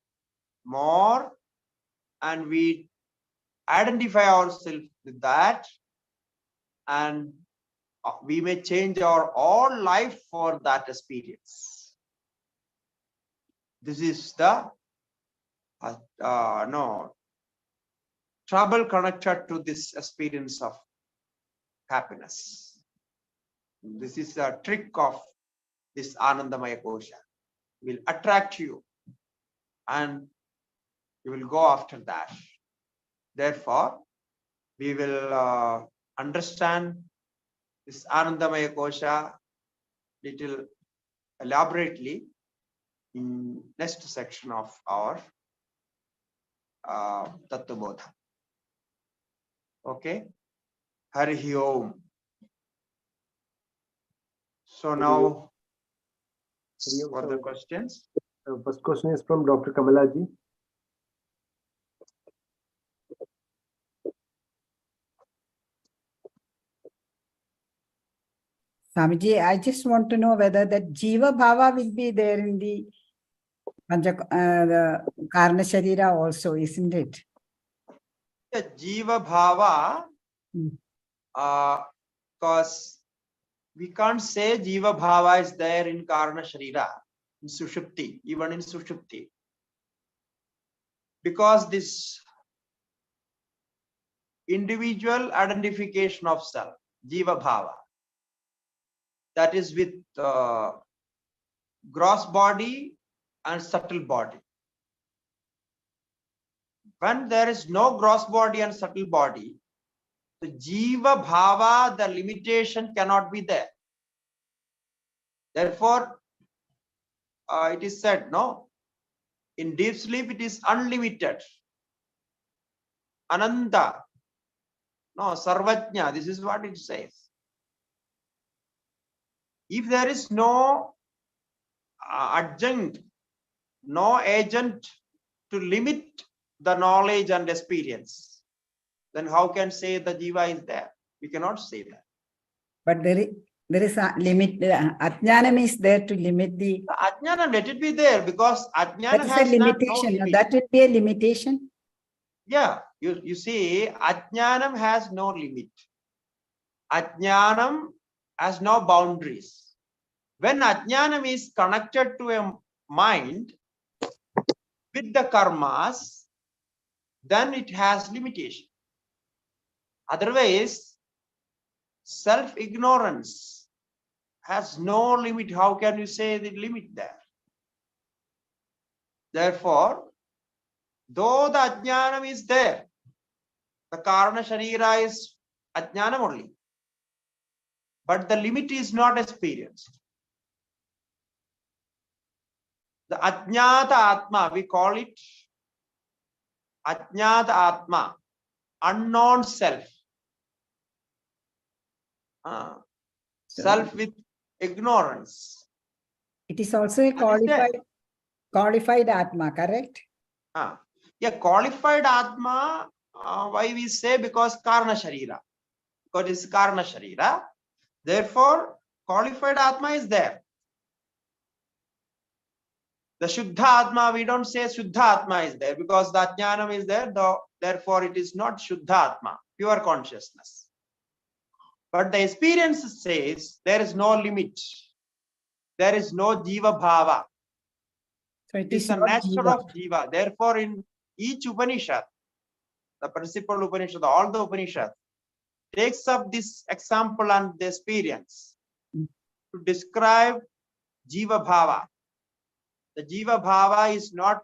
more, and we identify ourselves with that, and we may change our whole life for that experience. This is the trouble connected to this experience of happiness. This is a trick of this Anandamaya Kosha. It will attract you and you will go after that. Therefore, we will understand this Anandamaya Kosha little elaborately in next section of our Tattvabodha. Okay. Harihi Om. So now, further questions? First question is from Dr. Kamalaji. Swamiji, I just want to know whether that Jiva Bhava will be there in the the Karna Sharira also, isn't it? The Jiva Bhava, because we can't say Jiva Bhava is there in Karna Sharira, in Sushupti, even in Sushupti. Because this individual identification of self, Jiva Bhava, that is with gross body and subtle body. When there is no gross body and subtle body, the Jiva Bhava, the limitation cannot be there. Therefore, it is said, no, in deep sleep it is unlimited. Ananta, no, Sarvajna, this is what it says. If there is no adjunct, no agent to limit the knowledge and experience, then how can say the Jiva is there? We cannot say that. But there is a limit. Ajnanam is there to limit the. Ajnanam, let it be there, because Ajnana has a no limitation. limit. That would be a limitation. Yeah, you see, Ajnanam has no limit. Ajnanam has no boundaries. When Ajnanam is connected to a mind with the karmas, then it has limitation. Otherwise, self-ignorance has no limit. How can you say the limit there? Therefore, though the Ajnanam is there, the Karna Sharira is Ajnanam only, but the limit is not experienced. The Ajnata Atma, we call it Ajnata Atma, unknown self. Self with ignorance. It is also a qualified Atma, correct? Yeah, qualified Atma, why we say? Because Karna Sharira. Because it's Karna Sharira. Therefore, qualified Atma is there. The Shuddha Atma, we don't say Shuddha Atma is there because the Ajnanam is there, therefore it is not Shuddha Atma, pure consciousness. But the experience says there is no limit. There is no Jiva Bhava. So it is the nature of Jiva. Therefore, in each Upanishad, the principal Upanishad, all the Upanishad, takes up this example and the experience to describe Jiva Bhava. The Jiva Bhava is not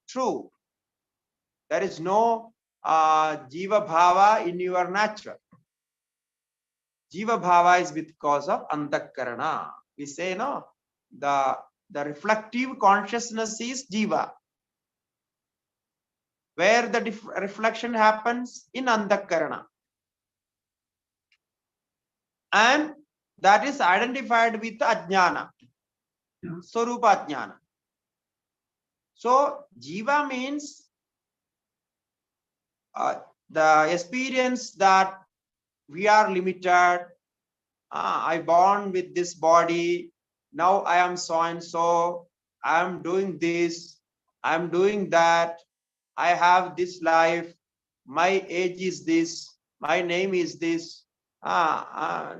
true. There is no Jiva Bhava in your nature. Jiva Bhava is because of Antakarana. We say, no, the reflective consciousness is Jiva. Where the reflection happens in Antakarana. And that is identified with Ajnana. Swarupa Ajnana. So, Jiva means the experience that we are limited. I born with this body. Now I am so and so. I am doing this. I am doing that. I have this life. My age is this. My name is this.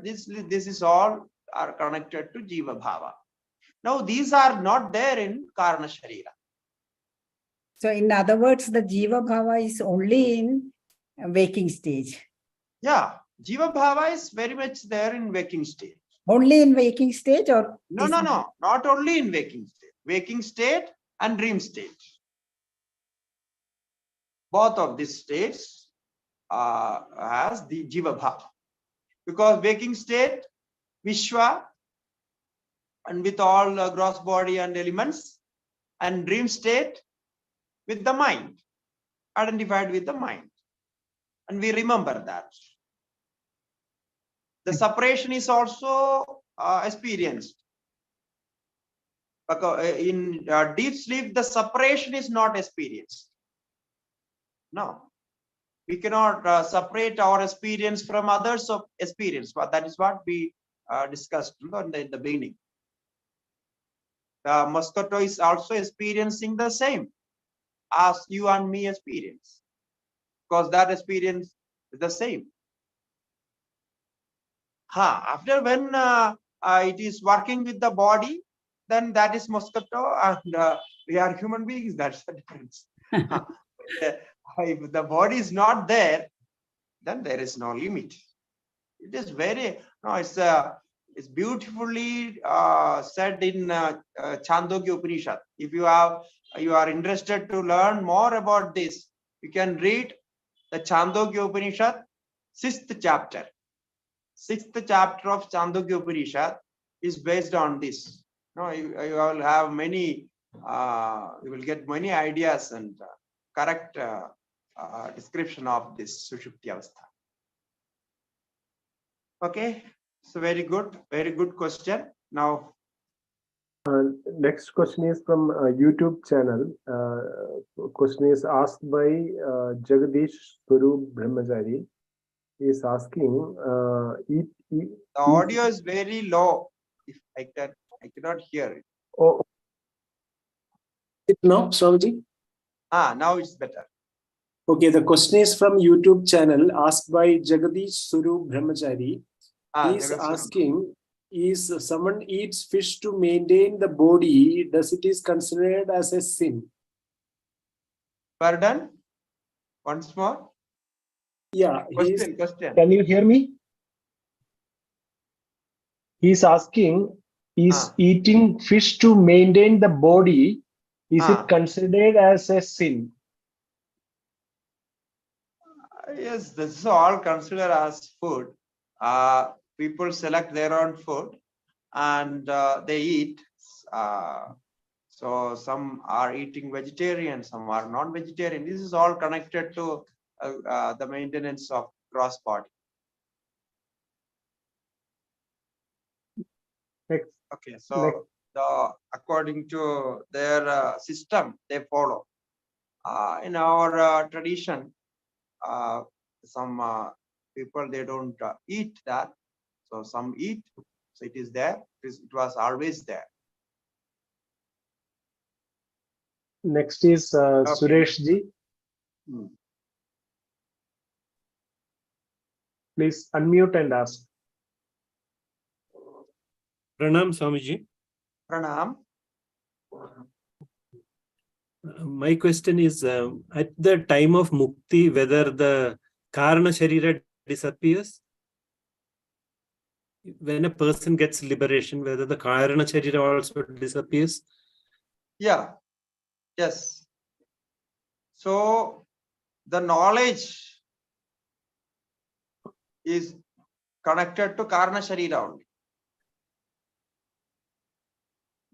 This is all are connected to Jiva Bhava. Now these are not there in Karna Sharira. So in other words, the Jiva Bhava is only in waking stage. Yeah, Jiva Bhava is very much there in waking state. Only in waking stage or? No, not only in waking state. Waking state and dream state. Both of these states has the Jiva Bhava. Because waking state, Vishwa, and with all gross body and elements, and dream state with the mind, identified with the mind. And we remember that. The separation is also experienced. In deep sleep, the separation is not experienced. No. We cannot separate our experience from others' of experience. But that is what we discussed in the beginning. The mosquito is also experiencing the same as you and me experience. Because that experience is the same. After when it is working with the body, then that is mosquito and we are human beings. That's the difference. If the body is not there, then there is no limit. It is very, it's beautifully said in Chandogya Upanishad. If you are interested to learn more about this, you can read the Chandogya Upanishad, 6th chapter. 6th chapter of Chandogya Upanishad is based on this. You will have many, you will get many ideas and correct description of this Sushupti Avastha. Okay, so very good question. Now, next question is from YouTube channel. Question is asked by Jagadish Guru Brahmachari. He is asking, the audio is very low. If I cannot hear it. Oh, now, Swamiji? Now it's better. Okay, the question is from YouTube channel asked by Jagadish Suru Brahmachari. He is asking, is someone eats fish to maintain the body, does it is considered as a sin? Pardon? Once more? Yeah. Question. Can you hear me? He's asking, is eating fish to maintain the body, is it considered as a sin? Yes, this is all considered as food. People select their own food and they eat. So some are eating vegetarian, some are non-vegetarian. This is all connected to the maintenance of gross body. Next. Okay, so according to their system, they follow. In our tradition, some people, they don't eat that. So some eat. So it is there. It was always there. Next is Suresh ji. Please unmute and ask. Pranam Swamiji. Pranam. My question is, at the time of mukti, whether the karana sharira disappears? When a person gets liberation, whether the karana sharira also disappears? Yeah. Yes. So the knowledge is connected to karana sharira only.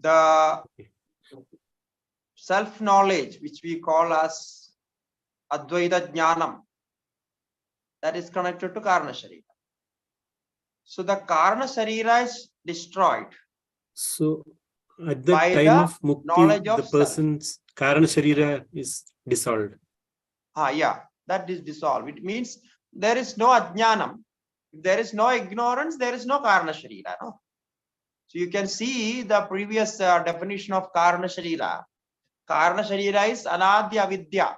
The self-knowledge, which we call as Advaita Jnanam, that is connected to karana sharira. So the karana sharira is destroyed. So at the time of mukti, the person's karana sharira is dissolved. Yeah, that is dissolved. It means there is no ajnanam. If there is no ignorance, there is no karana sharira. No? So you can see the previous definition of karana sharira. Karana sharira is anadya avidya.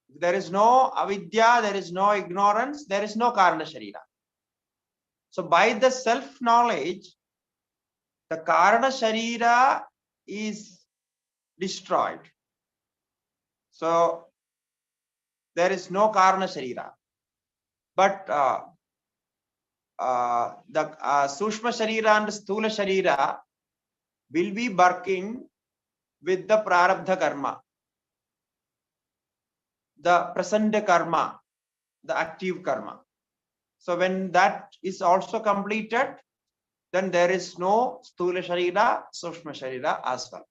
If there is no avidya, there is no ignorance, there is no karana sharira. So by the self-knowledge, the karana sharira is destroyed. So there is no karana sharira. But the sushma sharira and sthula sharira will be working with the prarabdha karma, the present karma, the active karma. So when that is also completed, then there is no sthula sharira, sushma sharira as well.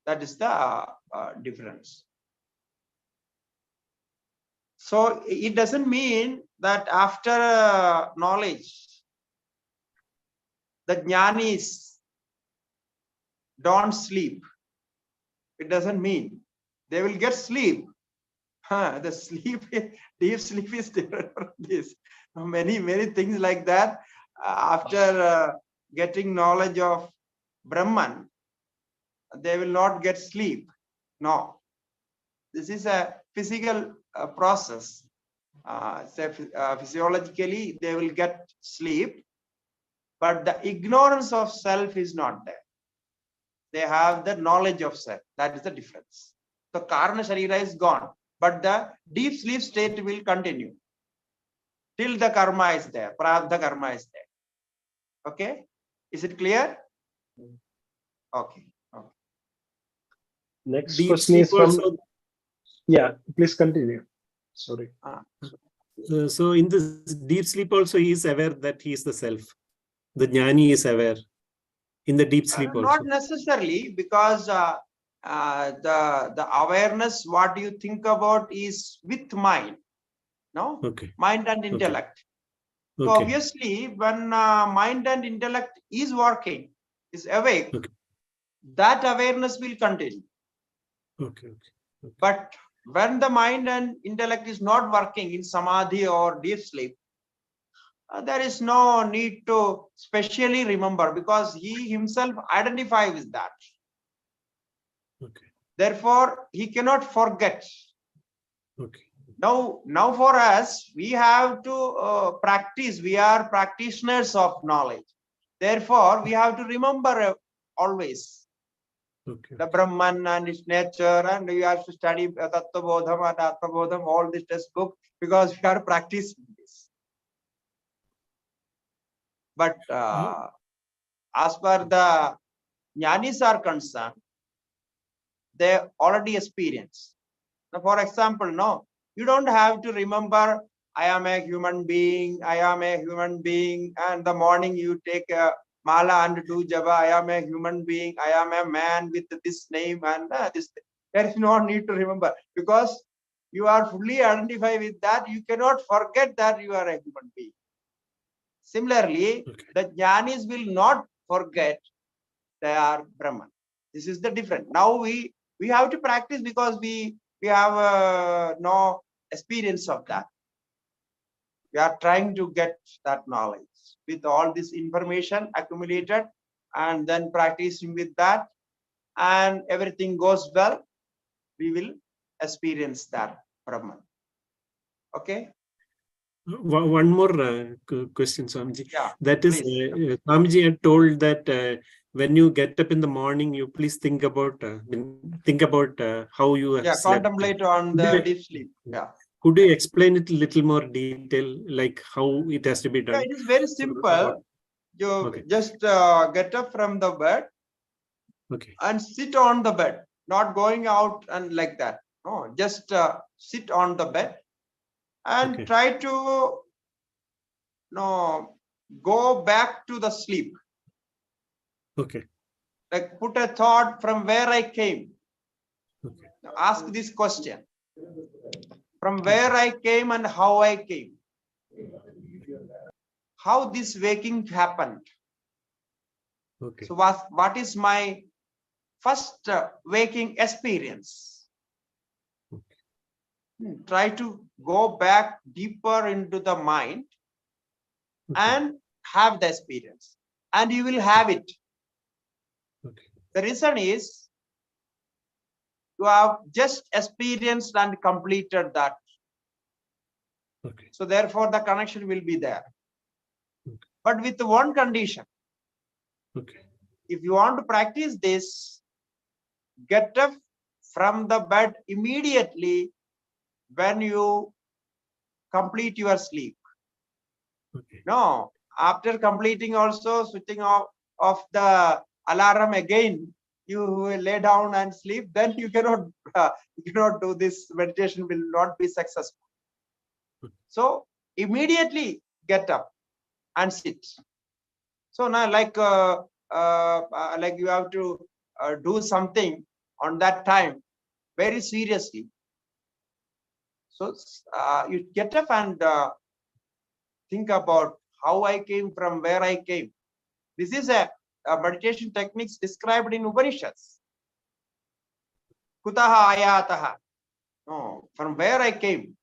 That is the difference. So it doesn't mean that after knowledge, the jnanis don't sleep. It doesn't mean they will get sleep. The sleep, deep sleep is different from this. Many things like that. After getting knowledge of Brahman, they will not get sleep. No, this is a physical process. Physiologically, they will get sleep, but the ignorance of self is not there. They have the knowledge of self. That is the difference. So karana sharira is gone, but the deep sleep state will continue till the karma is there, prarabdha karma is there. Okay, is it clear? Okay. Next Deep question is sleep from. also, Yeah, please continue. Sorry. So in this deep sleep also, he is aware that he is the self. The jnani is aware in the deep sleep also. Not necessarily, because the awareness, what you think about is with mind. No? Okay. Mind and intellect. Okay. So obviously, when mind and intellect is working, is awake, okay. that awareness will continue. Okay. But when the mind and intellect is not working in samadhi or deep sleep, there is no need to specially remember, because he himself identifies with that. Okay. Therefore, he cannot forget. Okay. Now for us, we have to practice. We are practitioners of knowledge. Therefore, we have to remember always the Brahman and its nature, and we have to study Tattvabodha and Tattvabodha, all this textbook, because we are practicing this. But as per the jnanis are concerned, they already experience. Now, for example, no, you don't have to remember, I am a human being, I am a human being, and the morning you take a mala and do japa. I am a human being. I am a man with this name and this. There is no need to remember, because you are fully identified with that. You cannot forget that you are a human being. Similarly, the jnanis will not forget they are Brahman. This is the difference. Now we have to practice, because we have no experience of that. We are trying to get that knowledge with all this information accumulated, and then practicing with that, and everything goes well, we will experience that Brahman. Okay. One more question, Swamiji. Yeah, that is, Swamiji had told that when you get up in the morning, you please think about how you have slept. Contemplate on the deep sleep. Yeah. Could you explain it a little more detail, like how it has to be done? Yeah, it is very simple. You just get up from the bed, and sit on the bed, not going out and like that. No, just sit on the bed and try to go back to the sleep. Okay. Like put a thought from where I came. Now ask this question: from where I came and how I came. How this waking happened. So what is my first waking experience? Try to go back deeper into the mind and have the experience, and you will have it. The reason is you have just experienced and completed that. So therefore the connection will be there. But with one condition. If you want to practice this, get up from the bed immediately when you complete your sleep. No, after completing also, switching off the alarm again, you lay down and sleep, then you cannot do this. Meditation will not be successful. So immediately get up and sit. So now like you have to do something on that time very seriously. So you get up and think about how I came, from where I came. This is a meditation techniques described in Upanishads. Kutaha ayataha. No, from where I came.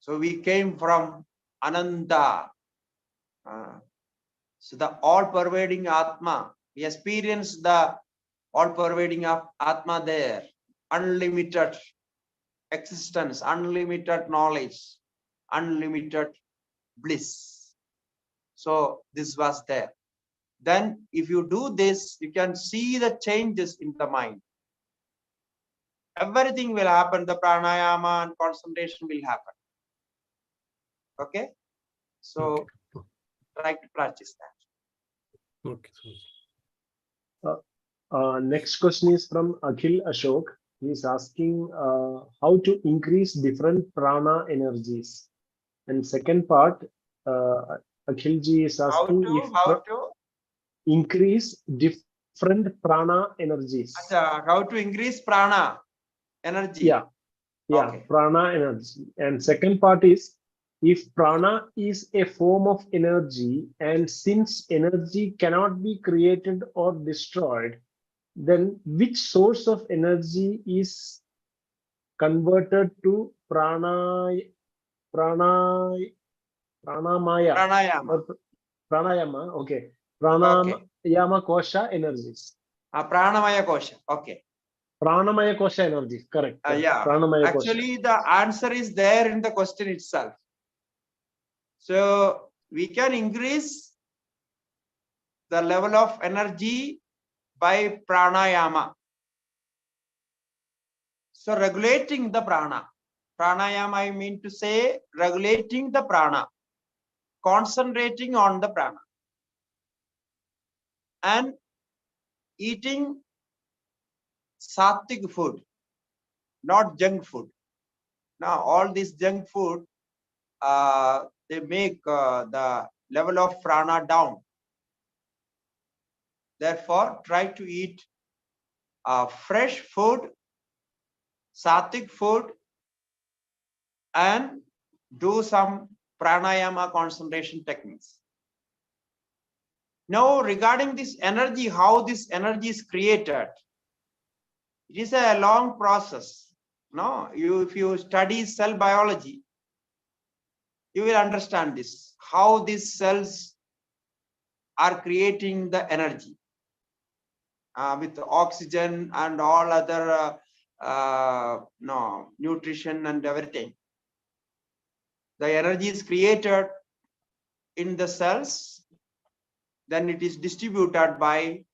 So we came from Ananda. So the all-pervading Atma. We experienced the all-pervading Atma there. Unlimited existence, unlimited knowledge, unlimited bliss. So this was there. Then if you do this, you can see the changes in the mind. Everything will happen. The pranayama and concentration will happen. Okay. So try to practice that. Next question is from Akhil Ashok. He is asking how to increase different prana energies. And second part, Akhilji is asking how to increase different prana energies. How to increase prana energy? Yeah, okay. Prana energy. And second part is, if prana is a form of energy, and since energy cannot be created or destroyed, then which source of energy is converted to pranayama pranayama, okay. Pranayama kosha energies. Pranamaya kosha, okay. Pranamaya kosha energies, correct. Yeah, Pranamaya actually kosha. The answer is there in the question itself. So we can increase the level of energy by pranayama. So regulating the prana. Pranayama, I mean to say regulating the prana, concentrating on the prana, and eating sattvic food, not junk food. Now all this junk food, they make the level of prana down. Therefore, try to eat fresh food, sattvic food, and do some pranayama concentration techniques. Now, regarding this energy, how this energy is created, it is a long process. No, if you study cell biology, you will understand this, how these cells are creating the energy with oxygen and all other nutrition and everything. The energy is created in the cells, then it is distributed by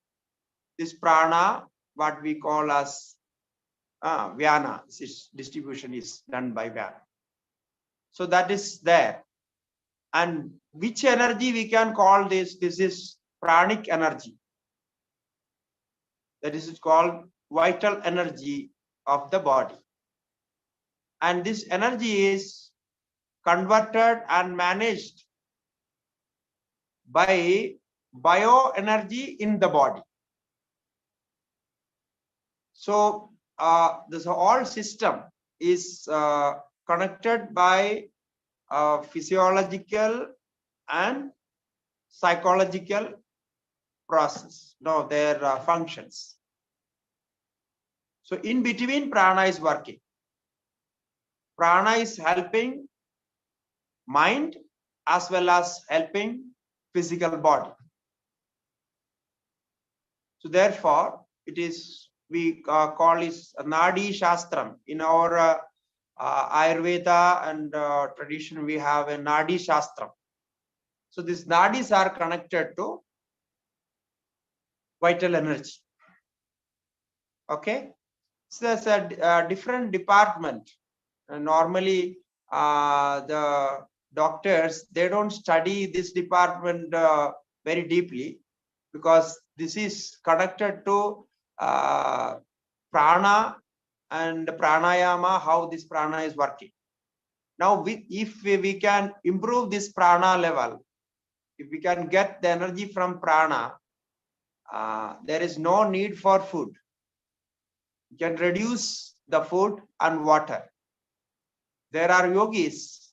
this prana, what we call as vyana. This distribution is done by vyana. So that is there. And which energy we can call this? This is pranic energy. That is called vital energy of the body. And this energy is converted and managed by bioenergy in the body. So this whole system is connected by physiological and psychological process. No, their functions. So in between, prana is working. Prana is helping mind as well as helping physical body. So therefore, it is, we call it Nadi Shastram. In our Ayurveda and tradition, we have a Nadi Shastram. So these nadis are connected to vital energy. Okay, so there's a different department. Normally, the doctors, they don't study this department very deeply, because this is connected to prana and pranayama, how this prana is working. Now, if we can improve this prana level, if we can get the energy from prana, there is no need for food. You can reduce the food and water. There are yogis,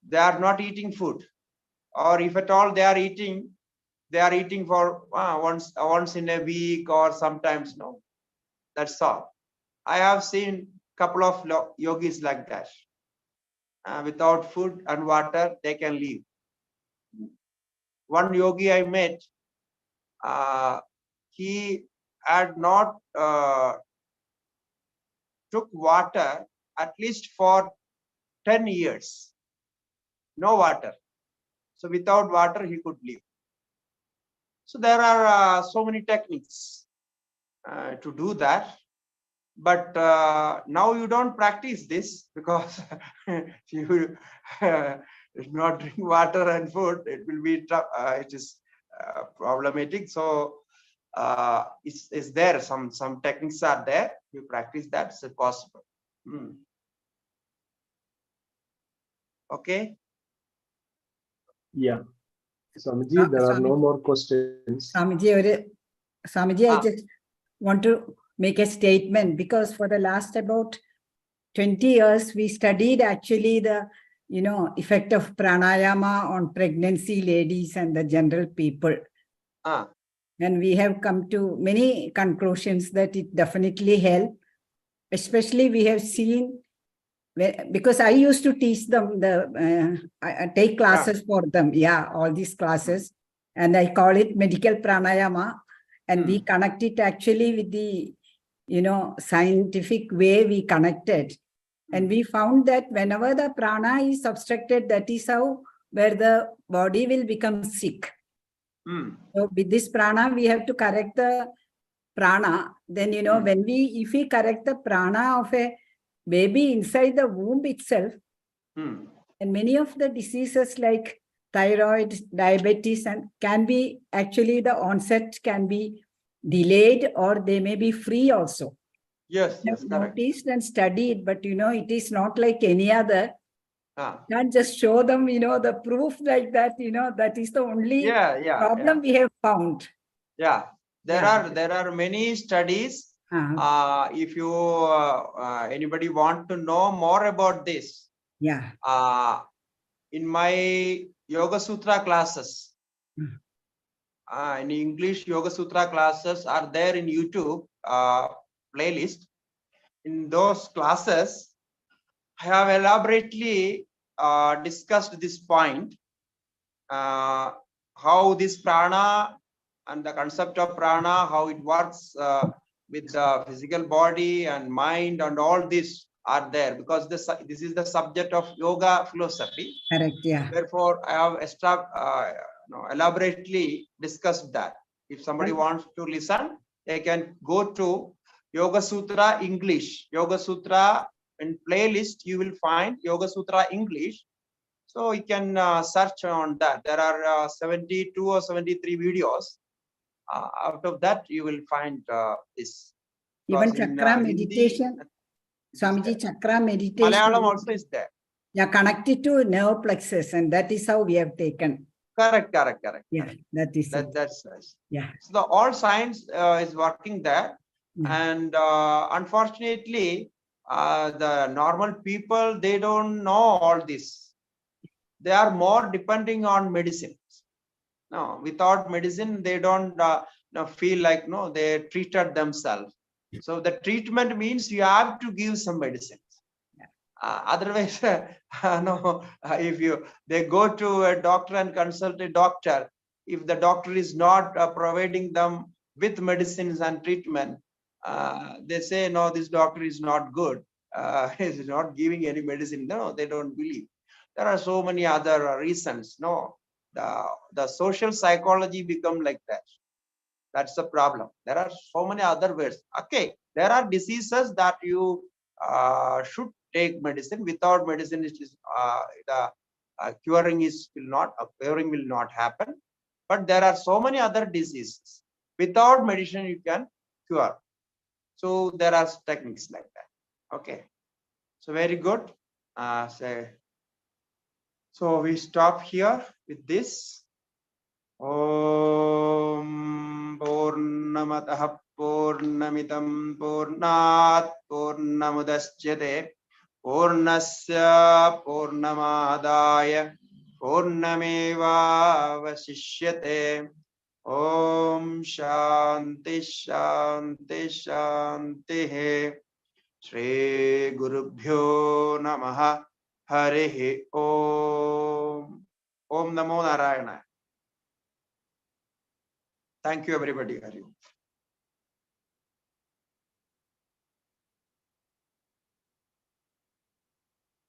they are not eating food, or if at all they are eating for once in a week, or sometimes no. That's all. I have seen a couple of yogis like that. Without food and water, they can live. One yogi I met, he had not took water at least for 10 years. No water. So without water, he could live. So there are so many techniques to do that. But now you don't practice this, because you not drink water and food, it will be tough. It is problematic. So is there some techniques are there? You practice that, it's possible. Okay. Yeah. Swamiji, there are no more questions. Swamiji, I just want to make a statement, because for the last about 20 years, we studied actually the, effect of pranayama on pregnancy ladies and the general people. And we have come to many conclusions that it definitely helped. Especially we have seen, because I used to teach them, I take classes for them. Yeah, all these classes. And I call it medical pranayama. And we connect it actually with the, scientific way we connected. And we found that whenever the prana is obstructed, that is where the body will become sick. So with this prana, we have to correct the prana. Then, if we correct the prana of a baby inside the womb itself, and many of the diseases like thyroid, diabetes, and can be actually the onset can be delayed, or they may be free also. Yes, I have noticed and studied, but it is not like any other. Can't just show them, the proof like that, that is the only problem we have found. Yeah, there are many studies. If you anybody want to know more about this, in my Yoga Sutra classes, in English Yoga Sutra classes are there in YouTube playlist. In those classes, I have elaborately discussed this point, how this prana and the concept of prana, how it works with the physical body and mind, and all this are there, because this is the subject of yoga philosophy. Correct, yeah. Therefore, I have elaborately discussed that. If somebody wants to listen, they can go to Yoga Sutra English. Yoga Sutra in playlist, you will find Yoga Sutra English. So you can search on that. There are 72 or 73 videos. Out of that, you will find this. Even chakra meditation, Swamiji, chakra meditation. Malayalam also is there. Yeah, connected to nerve plexus, and that is how we have taken. Correct. Yeah, that is it. That's nice. Yeah. So all science is working there, and unfortunately, the normal people, they don't know all this. They are more depending on medicine. No, without medicine, they don't feel like they treated themselves. So the treatment means you have to give some medicine. Otherwise, if they go to a doctor and consult a doctor, if the doctor is not providing them with medicines and treatment, they say, no, this doctor is not good. He's not giving any medicine. No, they don't believe. There are so many other reasons. No, the social psychology become like that. That's the problem. There are so many other ways. Okay, there are diseases that you should take medicine. Without medicine, it is curing will not happen. But there are so many other diseases. Without medicine, you can cure. So there are techniques like that. Okay. So very good. So we stop here with this. Om Purnamataha Purnamidam Purnat Purnamudashyate Purnasya Purnamadaya Purnameva Vasishyate. Om Shanti Shanti Shanti. Shri Gurubhyo Namaha. Hare Om. Om Namo Narayana. Thank you, everybody. Hare.